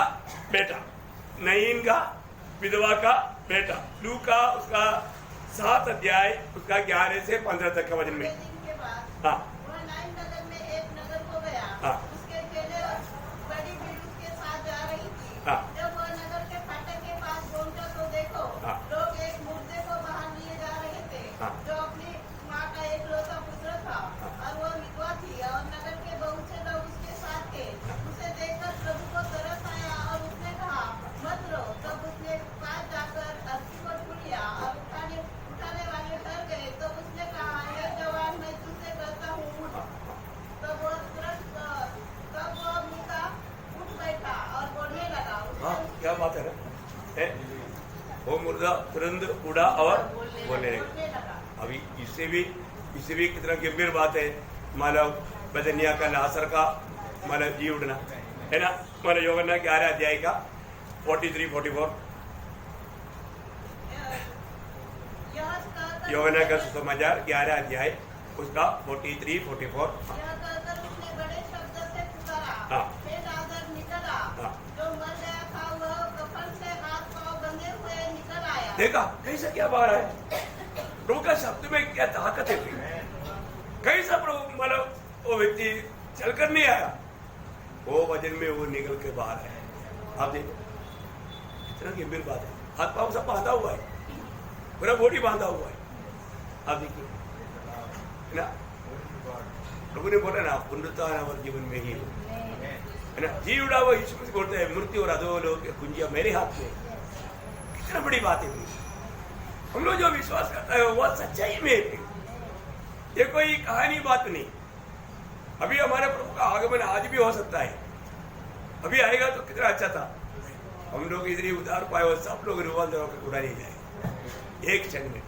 बेटा, नईन का विधवा का बेटा, लूका उसका 7 अध्याय उसका 11 से 15 तक का वचन में। दिन के बाद हाँ वह नाइन नगर में एक नगर को गया। हाँ। उसके चेले बड़ी भीड़ उसके साथ जा रही थी। हाँ। जब वह नगर के फाटक के पास पहुंचा तो देखो, हाँ। लोग एक मुर्दे को बाहर लिए जा रहे थे, हाँ। जो अपनी माँ का एकलौता पुत्र था। हाँ। और वह विधवा थी और नगर के बहुत से लोग उसके साथ थे। उसे देखकर प्रभु को तरस आया और उसने कहा, मत रो। तब उसने पास जाकर अस्थि को छू लिया और उठाने वाले डर गए। तो उसने कहा, हे जवान, मैं तुझसे कहता हूँ उठ। तब वह तुरंत तब वह मुर्दा उठ बैठा और बोलने लगा। हाँ, क्या बात है ना, वो मुर्दा तुरंत उड़ा और बोलने लगा। लगा। अभी इससे भी कितना गंभीर बात है, मानव बदनिया का नासर का मानव जी उठना है ना। मानव यूहन्ना 11 अध्याय का 43-44, यूहन्ना का सुसमाचार 11 अध्याय उसका 43-44। यह कहकर उसने बड़े शब्द से पुकारा, हाँ। हे लाजर निकल आ। हाँ। जो मर गया था वह कफन से हाथ पांव बंधे हुए निकल आया। देखा कैसा क्या बात है, प्रभु का शब्द में क्या ताकत है। कैसा प्रभु मतलब वो व्यक्ति चलकर नहीं आया, वो वजन में वो निकल के बाहर है। आप देखो इतना गंभीर बात है, हाथ पांव सब बांधा हुआ है, पूरा बॉडी बांधा हुआ है। आप देखिए है ना, प्रभु ने बोला ना पुनरुत्थान और जीवन में ही हो, है ना। जी उड़ा हुआ यीशु मसीह बोलते हैं, मृत्यु और अधोलोक की कुंजियां मेरे हाथ में। कितना बड़ी बात है। हम लोग जो विश्वास करता है वो सच्चाई में है, ये कोई कहानी बात नहीं। अभी हमारे प्रभु का आगमन आज भी हो सकता है, अभी आएगा तो कितना अच्छा था। हम लोग इधर ही उधार पाए और सब लोग रिवॉल्वर होकर उड़ा नहीं जाए एक क्षण में।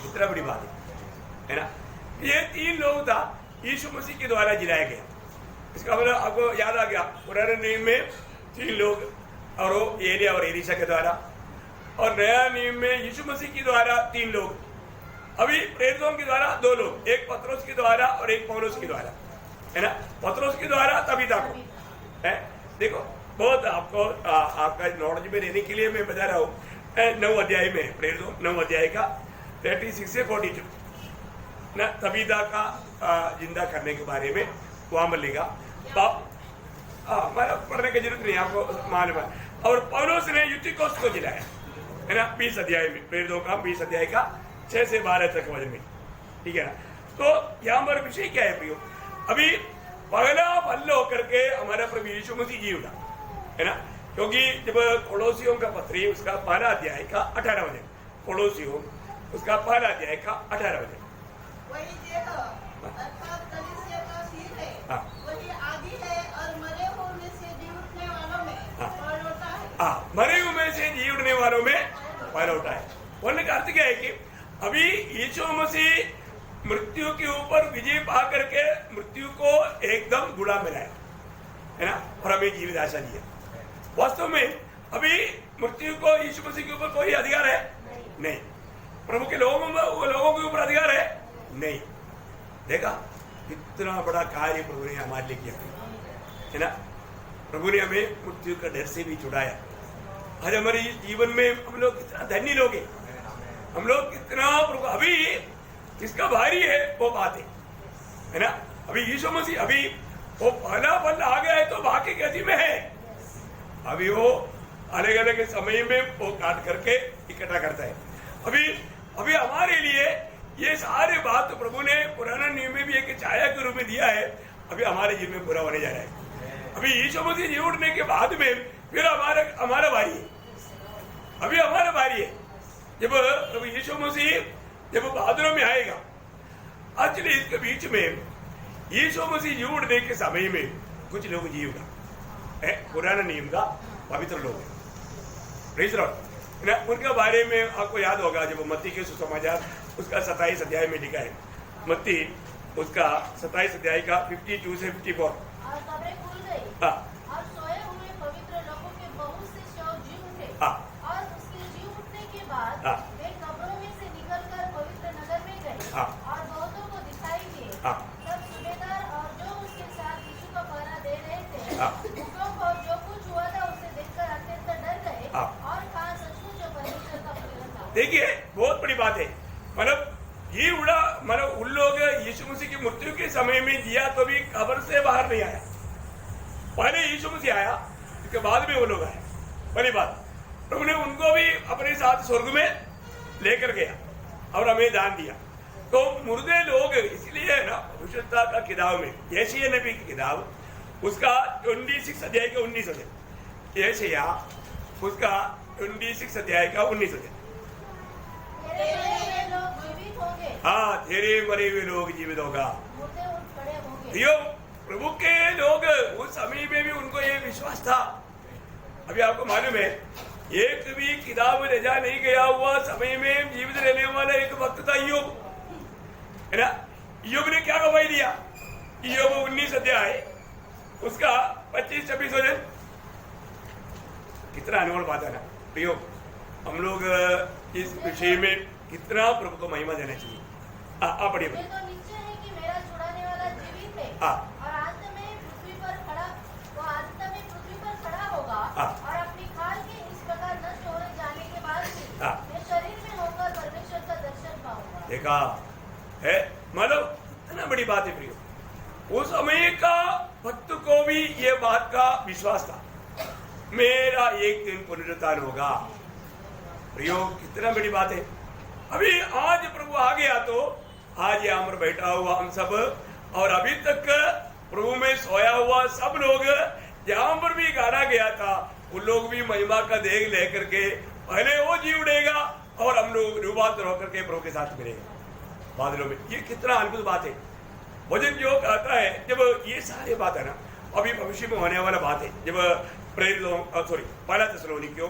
कितना बड़ी बात है ना। ये 3 लोग था यीशु मसीह के द्वारा जिलाया गया। इसका मतलब आपको याद आ गया, पुराने नियम में 3 लोग और वो एलिया और एलीशा के द्वारा, और नया नियम में यीशु मसीह के द्वारा 3 लोग। अभी प्रेरितों के द्वारा 2 लोग, एक पत्रोस के द्वारा और एक पौलुस के द्वारा, है ना। पत्रोस के द्वारा तबीता को है। देखो बहुत आपको आपका नॉलेज में रहने के लिए मैं बता रहा हूँ, 9 अध्याय में, प्रेरितों 9 अध्याय का 36 से 42 ना, तबीता का जिंदा करने के बारे में वहां मिलेगा। हमारा पढ़ने की जरूरत नहीं, आपको मालूम है। और पौलुस ने यूतिकोस को जिलाया, है ना, 20 अध्याय में, प्रेरितों का 20 अध्याय का 6 से 12 तक वजन में, ठीक है ना। तो यहाँ पर विषय क्या है प्रियो, अभी पहला फल होकर के हमारा प्रभु यीशु मसीह जी उठा, है ना। क्योंकि जब कोलोसियों का पत्री उसका 12 अध्याय का 18 वचन, कोलोसियों उसका 12 अध्याय का 18 वचन, वही देह अर्थात कलीसिया का सिर है। हाँ। वही आदि है और मरे हुए में से जी उठने वालों में हाँ। पलौटा है। मरे हुए में से जी उठने वालों में पलौटा है। बोलने का अर्थ क्या है कि अभी यीशु मसीह मृत्यु के ऊपर विजय पा करके मृत्यु को एकदम गुलाम बनाया, है ना, और हमें जीवित आशा दिया। वास्तव में अभी मृत्यु को यीशु मसीह के ऊपर कोई अधिकार है नहीं। प्रभु के लोगों के ऊपर अधिकार है नहीं। देखा कितना बड़ा कार्य प्रभु ने हमारे लिए किया, है ना। प्रभु ने हमें मृत्यु का डर से भी छुड़ाया। आज हमारे जीवन में हम लोग कितना धन्य लोग हैं, हम लोग कितना प्रभु, अभी जिसका भारी है वो बात है ना। अभी यीशु मसीह अभी वो पहला फल आ गया है तो बाकी गति में है। अभी वो अलग अलग समय में वो काट करके इकट्ठा करता है। अभी हमारे लिए ये सारे बात तो प्रभु ने पुराना नियम में भी एक छाया के रूप में दिया है। अभी हमारे जीवन में पूरा होने जा रहा है। अभी यीशु मसीह जी उठने के बाद में फिर हमारा बारी है, अभी हमारा बारी है। जब प्रभु यीशु मसीह जब बादलों में आएगा, एक्चुअली इसके बीच में यीशु मसीह जी उठने के समय में कुछ लोग जीवगा पुराना नियम का पवित्र लोग हैं, उनके बारे में आपको याद होगा जब मत्ती के सुसमाचार उसका 27 अध्याय में लिखा है, मत्ती उसका 27 अध्याय का 52 से 54। और कब्रें खुल गई और सोए हुए पवित्र लोगों के बहुत से शव जी उठे और उसके जी उठने के बाद वे कब्रों में से निकलकर पवित्र नगर में गए और बहुतों को दिखाई दिए। तब सूबेदार और जो उसके साथ यीशु का पहरा दे रहे थे लोग और जो कुछ हुआ था उसे देखकर अत्यंत डर गए और कहा सचमुच परमेश्वर का पुत्र था। देखिए बहुत बड़ी बात है, मतलब ये उड़ा मतलब उन लोग यीशु मसीह की मृत्यु के समय में जिया तो भी कब्र से बाहर नहीं आया, पहले यीशु मसीह आया, इसके बाद में वो लोग आए। पहली बात प्रभु ने उनको भी अपने साथ स्वर्ग में लेकर गया और हमें दान दिया। तो मुर्दे लोग इसलिए ना भविष्यता का किताब में यशायाह नबी की किताब उसका 26 अध्याय का 19 अध्याय, यशायाह उसका 26 अध्याय का 19 अध्याय। हाँ, तेरे मरे हुए लोग जीवित होगा। प्रभु के लोग उस समय में भी उनको ये विश्वास था। अभी आपको मालूम है एक भी किताब रजा नहीं गया हुआ समय में जीवित रहने वाला एक वक्त था ईयोब, है ना। ईयोब ने क्या गवाही दिया, ईयोब 19 अध्याय उसका 25-26 वचन, कितना अनमोल बात है ना प्रियो। हम लोग इस विषय में कितना प्रभु को महिमा देना चाहिए। पढ़िए। ये तो निश्चय है कि मेरा छुड़ाने वाला जीवित है और अंत में पृथ्वी पर खड़ा होगा और अपनी खाल के इस प्रकार नष्ट हो जाने के बाद भी मैं शरीर में होकर परमेश्वर का दर्शन पाऊंगा। देखा है, मतलब इतना बड़ी बात है प्रियो। उस समय का भक्त को भी ये बात का विश्वास था, मेरा एक दिन पुनरुत्थान होगा। प्रियो कितना बड़ी बात है। अभी आज प्रभु आ गया तो आज यहाँ पर बैठा हुआ हम सब और अभी तक प्रभु में सोया हुआ सब लोग जहां पर भी गाना गया था उन लोग भी महिमा का देख लेकर के पहले वो जी उड़ेगा और हम लोग रूपांतर होकर के प्रभु के साथ मिलेगा बादलों में। ये कितना अद्भुत बात है। वचन जो कहता है जब ये सारे बात है ना अभी भविष्य में होने वाला बात है, जब पहला थिस्सलुनीकियों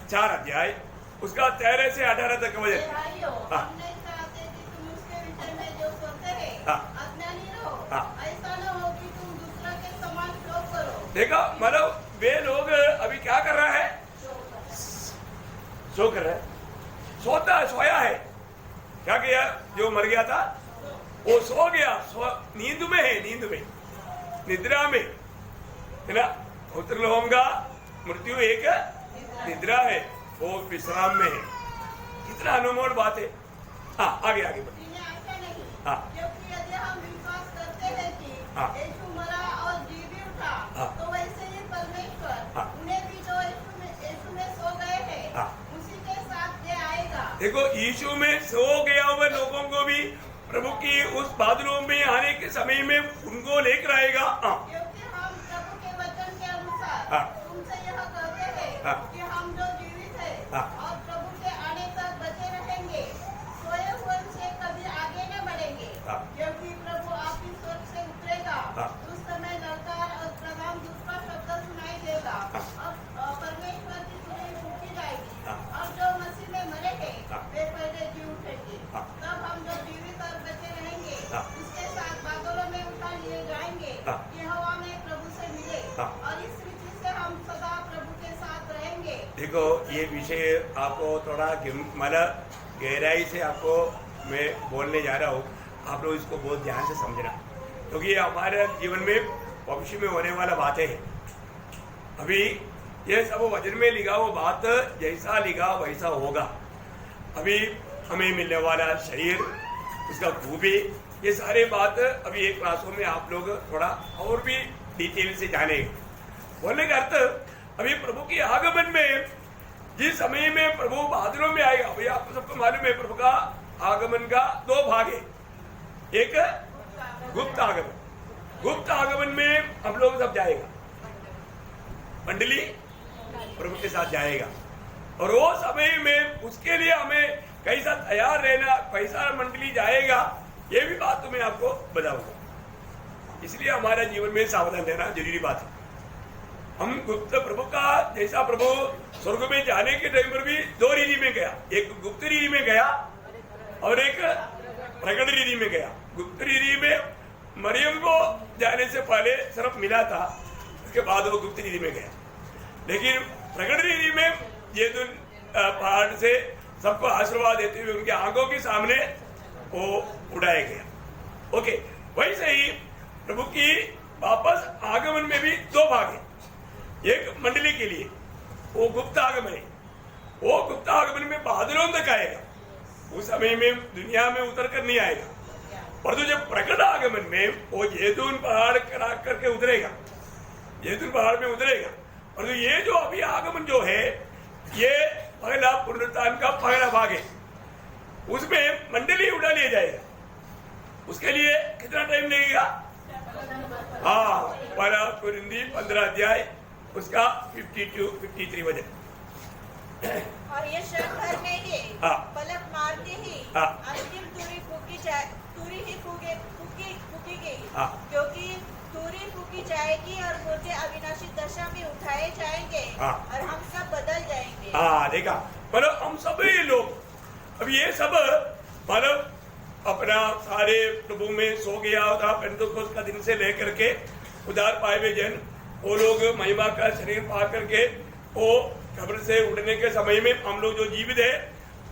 4 अध्याय उसका 13 से 18 तक का वचन। देखा मतलब वे लोग अभी क्या कर रहा है, सो कर रहा है, सोया है। क्या किया, जो मर गया था वो सो गया, नींद में है, नींद में निद्रा में है ना। पुत्र लोगों का मृत्यु एक निद्रा है, वो विश्राम में है। कितना अनमोल बात है। हाँ आगे आगे बढ़िए। हाँ, क्योंकि यदि हम विश्वास करते हैं कि यीशु मरा और जी भी उठा, तो वैसे ही परमेश्वर उन्हें भी जो यीशु में सो गए हैं उसी के साथ ले आएगा। देखो यीशु में सो गया हुए लोगों को भी प्रभु की उस बादलों में आने के समय में उनको लेकर आएगा। क्योंकि हम प्रभु के वचन के अनुसार तुमसे यह कहते हैं कि हम जो जीवित है और प्रभु के आने तक बचे रहेंगे सोए हुए से कभी आगे न बढ़ेंगे। क्योंकि प्रभु आपकी स्वर्ग से उतरेगा, उस समय ललकार और प्रधान दूत का शब्द सुनाई देगा और परमेश्वर की सुनी फूंकी जाएगी और जो मसीह में मरे हैं वे पहले जी उठेंगे। तब हम जो जीवित और बचे रहेंगे उसके साथ बादलों में उठा लिए जाएंगे कि हवा में प्रभु से मिले और इस रीति से हम सदा प्रभु के साथ रहेंगे। देखो ये विषय आपको थोड़ा मतलब गहराई से आपको मैं बोलने जा रहा हूँ, आप लोग इसको बहुत ध्यान से समझना, क्योंकि ये हमारे जीवन में भविष्य में होने वाला बातें हैं। अभी ये सब वचन में लिखा वो बात जैसा लिखा वैसा होगा। अभी हमें मिलने वाला शरीर, उसका खूबी, ये सारे बात अभी एक क्लासों में आप लोग थोड़ा और भी डिटेल से जानेंगे। बोलने का अर्थ अभी प्रभु की आगमन में जिस समय में प्रभु बादलों में आएगा, भैया आपको सबको मालूम है प्रभु का आगमन का 2 भाग है, एक गुप्त आगमन गुप्त आगमन में हम लोग सब जाएगा, मंडली प्रभु के साथ जाएगा, और वो समय में उसके लिए हमें कैसा तैयार रहना, कैसा मंडली जाएगा, ये भी बात तो मैं आपको बताऊंगा। इसलिए हमारे जीवन में सावधान रहना जरूरी बात है। हम गुप्त प्रभु का, जैसा प्रभु स्वर्ग में जाने के टाइम पर भी दो रीति में गया, एक गुप्त रीति में गया और एक प्रकट रीति में गया। गुप्त रीति में मरियम को जाने से पहले सिर्फ मिला था, उसके बाद वो गुप्त रीति में गया। लेकिन प्रकट रीति में जैतून पहाड़ से सबको आशीर्वाद देते हुए उनके आंखों के सामने वो उड़ाया गया। ओके, वैसे ही प्रभु की वापस आगमन में भी दो भाग है। एक मंडली के लिए वो गुप्त आगमन है, वो गुप्त आगमन में बादलों तक आएगा, उस समय में दुनिया में उतर कर नहीं आएगा। परंतु जब प्रकट आगमन में वो जैतून पहाड़ करके उतरेगा, जैतून पहाड़ में उतरेगा। परंतु ये जो अभी आगमन जो है, ये पहला पुनरुत्थान का पहला भाग है, उसमें मंडली उड़ा लिया जाएगा। उसके लिए कितना टाइम लगेगा? हाँ, पहला कुरिन्दी 15 अध्याय उसका 52-53 वचन। और ये क्षण भर में ही पलक मारते ही अंतिम तुरी फूकी गई, क्योंकि तुरी फूकी जाएगी और मुर्दे अविनाशी दशा में उठाए जाएंगे और हम सब बदल जाएंगे। देखा, मतलब हम सभी लोग, अब ये सब मतलब अपना सारे प्रभु में सो गया था, पेंटेकोस्त का दिन से लेकर के उधार पाए हुए जन, वो लोग महिमा का शरीर पा करके वो कब्र से उठने के समय में हम लोग जो जीवित है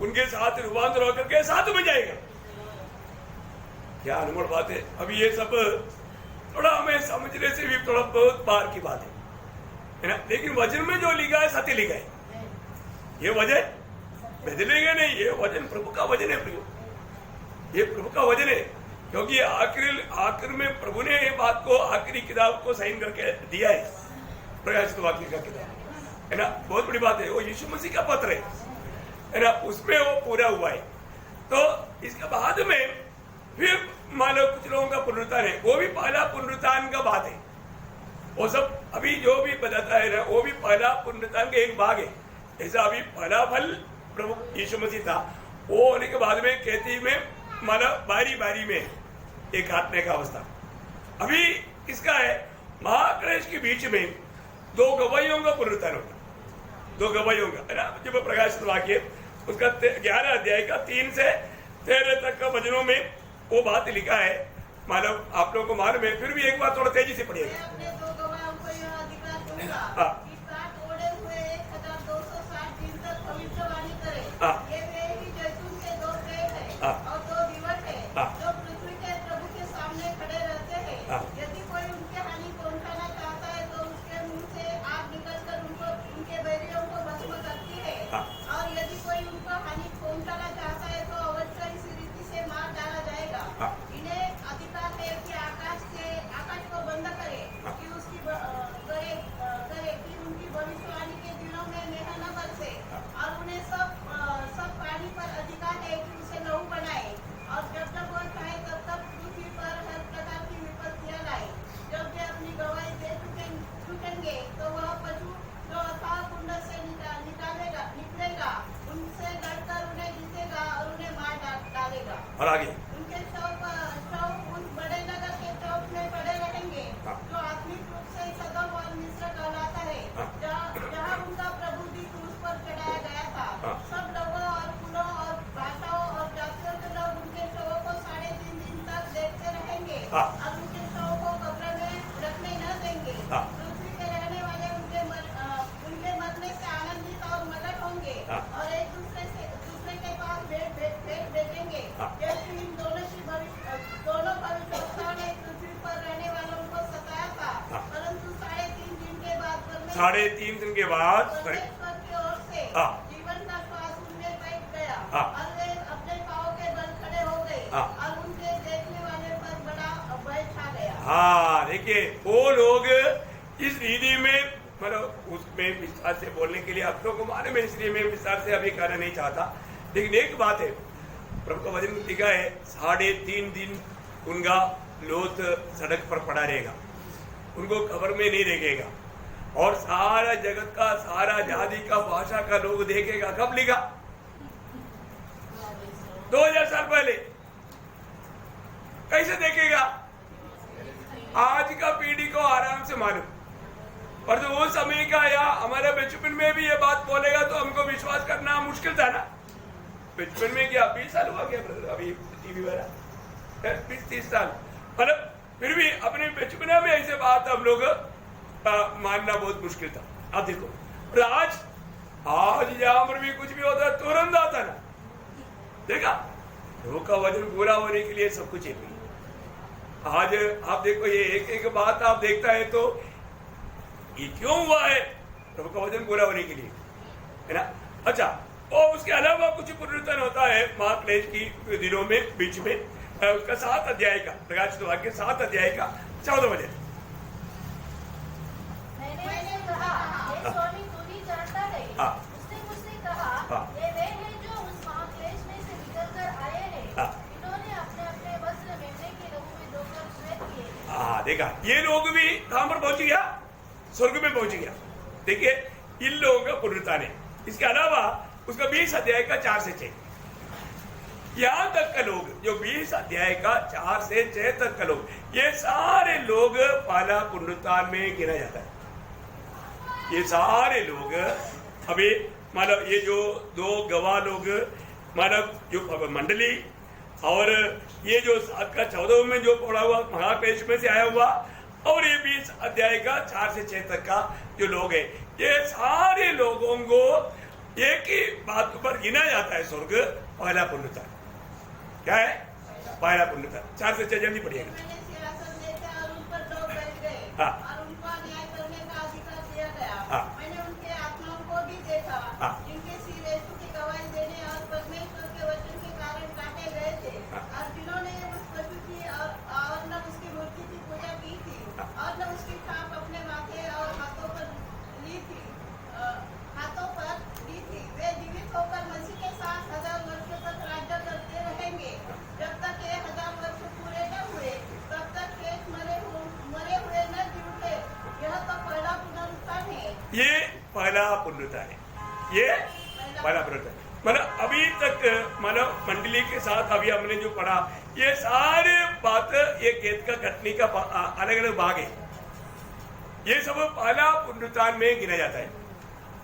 उनके साथ रूपांतर होकर के साथ में जाएगा। क्या अनमोल बात है। अभी ये सब थोड़ा हमें समझने से भी थोड़ा बहुत बार की बात है ना, लेकिन वचन में जो लिखा है सत्य लिखा है। ये वचन बदलेगा नहीं, ये वचन प्रभु का वचन है, ये प्रभु का वचन है। क्योंकि आखिर में प्रभु ने ये बात को आखिरी किताब को साइन करके दिया है, प्रकाशित वाक्य का किताब है ना, बहुत बड़ी बात है। वो यीशु मसीह का पत्र है ना, उसमें वो पूरा हुआ है। तो इसके बाद में फिर मान लो कुछ लोगों का पुनरुत्थान है, वो भी पहला पुनरुत्थान का बात है। वो सब अभी जो भी बताता है ना, वो भी पहला पुनरुत्थान का एक भाग है। ऐसा अभी पहला फल प्रभु यीशु मसीह था, वो होने के बाद में कहती में माना बारी बारी में एक आत्मा का अवस्था। अभी इसका है महाक्लेश के बीच में दो गवाहियों का पुनरुत्थान होगा, दो गवाहियों का है ना। जब प्रकाशित वाक्य उसका 11 अध्याय का 3 से 13 तक का वचनों में वो बात लिखा है। मालूम आप लोगों को मालूम है, फिर भी एक बार थोड़ा तेजी से पढ़िएगा। और दो दिवस है जो पृथ्वी के प्रभु के सामने खड़े रहते हैं। यदि कोई उनके हानि पहुंचाना चाहता है तो उसके मुंह से आग निकलकर उनके बैरियों को भस्म करती है। और यदि कोई उनको हानि पहुंचाना चाहता है तो अवश्य इस रीति से मार डाला जाएगा। इन्हें अधिकार है कि आकाश को बंद करे कि उसकी करे कि उनकी भविष्यवाणी के दिनों में मेघ न बरसे, और उन्हें सब पानी पर अधिकार है कि उसे लहू बनाए, और जब जब वो चाहे तब तक पृथ्वी पर हर प्रकार की विपत्तियां लाए। जब वे अपनी गवाही दे चुकेंगे तो वह पशु जो अथाह कुंड से निकलेगा उनसे लड़कर उन्हें जीतेगा और उन्हें मार डालेगा। और आगे उनके शव उस बड़े नगर के चौक में पड़े रहेंगे जो आत्मिक रूप से सदम और मिस्र कहलाता है, जहाँ उनका प्रभु भी क्रूस पर चढ़ाया गया था। सब लोगों और कुलों और भाषाओं और जातियों के लोग उनके शवों को 3.5 दिन तक देखते रहेंगे और उनके शवों को कब्र में रखने न देंगे। पृथ्वी के रहने वाले उनके मरने से आनंदित और मगन होंगे और एक दूसरे के पास भेंट भेजेंगे। जैसे इन दोनों भविष्यवक्ताओं ने पृथ्वी पर रहने वालों को सताया था, परंतु 3.5 दिन के बाद 3.5 दिन के बाद परमेश्वर की ओर से जीवन का श्वास उनमें बैठ गया और वे अपने पांवों के बल खड़े हो गए और उनके देखने वाले पर बड़ा भय छा गया। देखिए वो लोग इस रीति में मतलब उसमें विस्तार से बोलने के लिए आप लोगों को मालूम है, इसलिए मैं विस्तार से अभी कहना नहीं चाहता। लेकिन एक बात है, प्रभु का वचन लिखा है 3.5 दिन उनका लोथ सड़क पर पड़ा रहेगा, उनको खबर में नहीं देखेगा, और सारा जगत का, सारा जाति का, भाषा का लोग देखेगा। कब लिखा? 2000 साल पहले। कैसे देखेगा? आज का पीढ़ी को आराम से मालूम, पर जो वो समय का या हमारे बचपन में भी ये बात बोलेगा तो हमको विश्वास करना मुश्किल था ना। बचपन में क्या 20 साल हुआ क्या ब्रदर? अभी टीवी वाला 20-30 साल, मतलब फिर भी अपने बचपन में ऐसे बात हम लोग मानना बहुत मुश्किल था। अब देखो, और आज यहाँ पर भी कुछ भी होता तुरंत आता ना। देखा, रोग का वजन पूरा होने के लिए सब कुछ है। आज आप देखो, ये एक एक बात आप देखता है तो ये क्यों हुआ है? रोग का वजन पूरा होने के लिए, है ना। अच्छा, और उसके अलावा कुछ परिवर्तन होता है महाक्लेश की दिनों में, बीच में उसका 7 अध्याय का, प्रकाशित वाक्य 7 अध्याय का 14 वचन। मैंने कहा, हे स्वामी, तू ही जानता है। उसने मुझसे कहा, ये वे हैं जो उस महाक्लेश में से निकलकर आए हैं। इन्होंने अपने अपने वस्त्र मेमने के लहू में धोकर श्वेत किए। देखा, ये लोग भी कहां पर पहुंच गया? स्वर्ग में पहुंच गया। देखिए, इन लोगों का पुनरुत्थान है। इसके अलावा उसका 20 अध्याय का 4 से 6, यहां तक का लोग, जो 20 अध्याय का 4 से 6 तक का लोग, ये सारे लोग पहला पुनरुत्थान में गिना जाता है। ये सारे लोग अभी मतलब ये जो 2 गवाह लोग, मतलब जो मंडली, और ये जो 7 का 14 में जो पढ़ा हुआ महाक्लेश में से आया हुआ, और ये 20 अध्याय का 4 से 6 तक का जो लोग है, ये सारे लोगों को एक ही बात पर गिना जाता है, स्वर्ग पहला पुनरुत्थान। क्या है? पहला पुनरुत्थान। 4 से 6 जल्दी पढ़िएगा। मैंने सिंहासन देखा और उन पर लोग बैठ गए, और उनको न्याय करने का अधिकार दिया गया। मैंने उनके आत्माओं को भी देखा, जिनके सिर यीशु की गवाही देने और परमेश्वर के वचन के कारण काटे गए थे, और जिन्होंने उस पशु की और न उसकी मूर्ति की पूजा की थी, और न उसकी छाप अपने माथे और हाथों पर ली थी। वे जीवित होकर मसीह के साथ 1000 वर्षों तक राज्य करते रहेंगे, जब तक ये 1000 वर्ष पूरे न हुए, तब तक शेष मरे हुए न जी उठे। यह तो पहला पुनरुत्थान है। ये पहला पुनरुत्थान है। ये पहला पुनरुत्थान, मतलब अभी तक मतलब मंडली के साथ अभी हमने जो पढ़ा, ये सारे बात ये खेत का कटनी का अलग अलग भाग है। ये सब पहला पुनरुत्थान में गिना जाता है।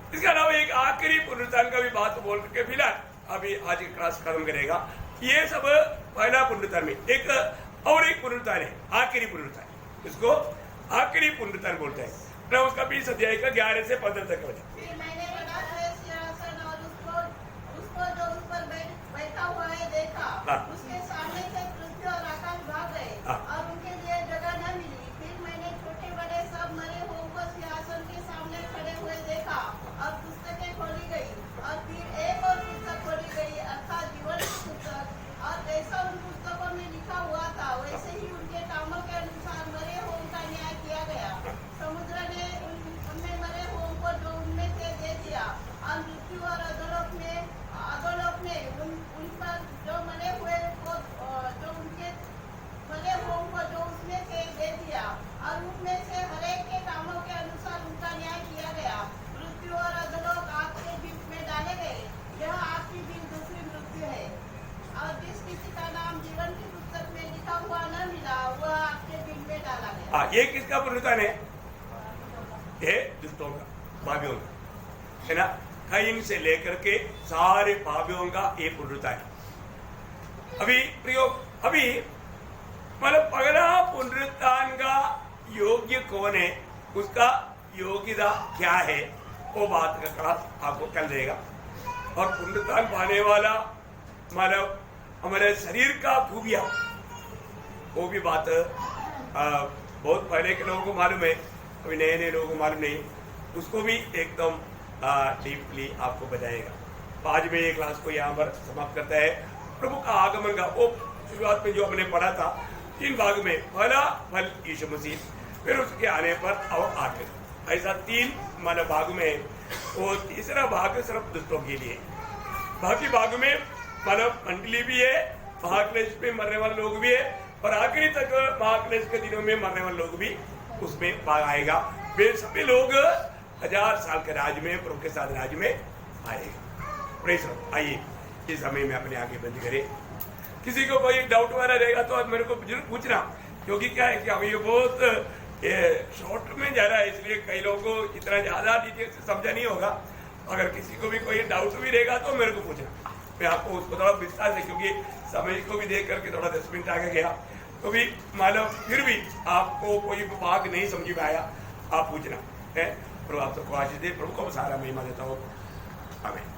इसके अलावा एक आखिरी पुनरुत्थान का भी बात बोल के फिलहाल अभी आज की क्लास खत्म करेगा। ये सब पहला पुनरुत्थान में एक और एक पुनरुत्थान है, आखिरी पुनरुत्थान। इसको आखिरी पुनरुत्थान बोलते हैं। उसका 20 अध्याय का 11 से 15 तक का फिर मैंने बड़ा सिंहासन और उसको जो उस पर बैठा हुआ है देखा। उसके सामने से पृथ्वी और आकाश भाग गए, और उनके लिए जगह न मिली। फिर मैंने छोटे बड़े सब मरे हुओं को सिंहासन के सामने खड़े हुए देखा, और पुस्तकें खोली गई, और फिर एक और पुस्तक खोली गई, अर्थात जीवन की पुस्तक। और जैसा उन पुस्तकों में लिखा हुआ था, वैसे ही उनके कामों के अनुसार मरे हुओं का न्याय किया गया। समुद्र ने उनमें मरे हुओं को जो उनमें से दे दिया, और मृत्यु और अधोलोक ने उन पर जो मरे हुए को जो उनके मरे हुओं को जो उसमें से दे दिया, और उनमें से हरेक के कामों के अनुसार उनका न्याय किया गया। मृत्यु और अधोलोक आग के बीच में डाले गए। यह आग की भी दूसरी मृत्यु है, और जिस किसी का नाम जीवन की पुस्तक में लिखा हुआ न मिला, वह आग के बीच में डाला गया। ये किसका पुनरुत्थान है? ये दुष्टों का, पापियों का, है ना। कईन से लेकर के सारे पापियों का ये पुनरुत्थान है। अभी मतलब पहला पुनरुत्थान का योग्य कौन है, उसका योग्यता क्या है, वो बात का क्लास आपको कल रहेगा। और पुनरुत्थान पाने वाला मतलब हमारे शरीर का खूबिया, वो भी बात बहुत पहले के लोगों को मालूम है, अभी नए नए लोगों को मालूम नहीं, उसको भी एकदम डीपली आपको बताएगा। आज में ये क्लास को यहाँ पर समाप्त करता है। प्रभु का आगमन का वो शुरुआत में जो हमने पढ़ा था 3 भाग में, पहला फल यीशु मसीह, फिर उसके आने पर और आखिर, ऐसा 3 मानव भाग में। वो तीसरा भाग सिर्फ दुष्टों के लिए, बाकी भाग में मानव मंडली भी है, महाक्लेश में मरने वाले लोग भी है, और आखिरी तक महाक्लेश के दिनों में मरने वाले लोग भी उसमें भाग आएगा। वे सभी लोग 1000 साल के राज में प्रभु के साथ राज में आएगा। प्रेस आइए इस समय में अपने आगे बंद करें। किसी को कोई डाउट वाला रहेगा तो आप मेरे को जरूर पूछना, क्योंकि क्या है कि अभी ये बहुत शॉर्ट में जा रहा है, इसलिए कई लोगों को इतना ज्यादा डिटेल से समझा नहीं होगा। अगर किसी को भी कोई डाउट भी रहेगा तो मेरे को पूछना, मैं आपको उसको थोड़ा विस्तार से, क्योंकि समय को भी देख करके थोड़ा 10 मिनट आगे गया तो भी मालूम फिर भी आपको कोई भाग नहीं समझ में आया, आप पूछना है। प्रभु आप सबको आशीष दे, प्रभु को सारा महिमा देता हूँ। आमीन।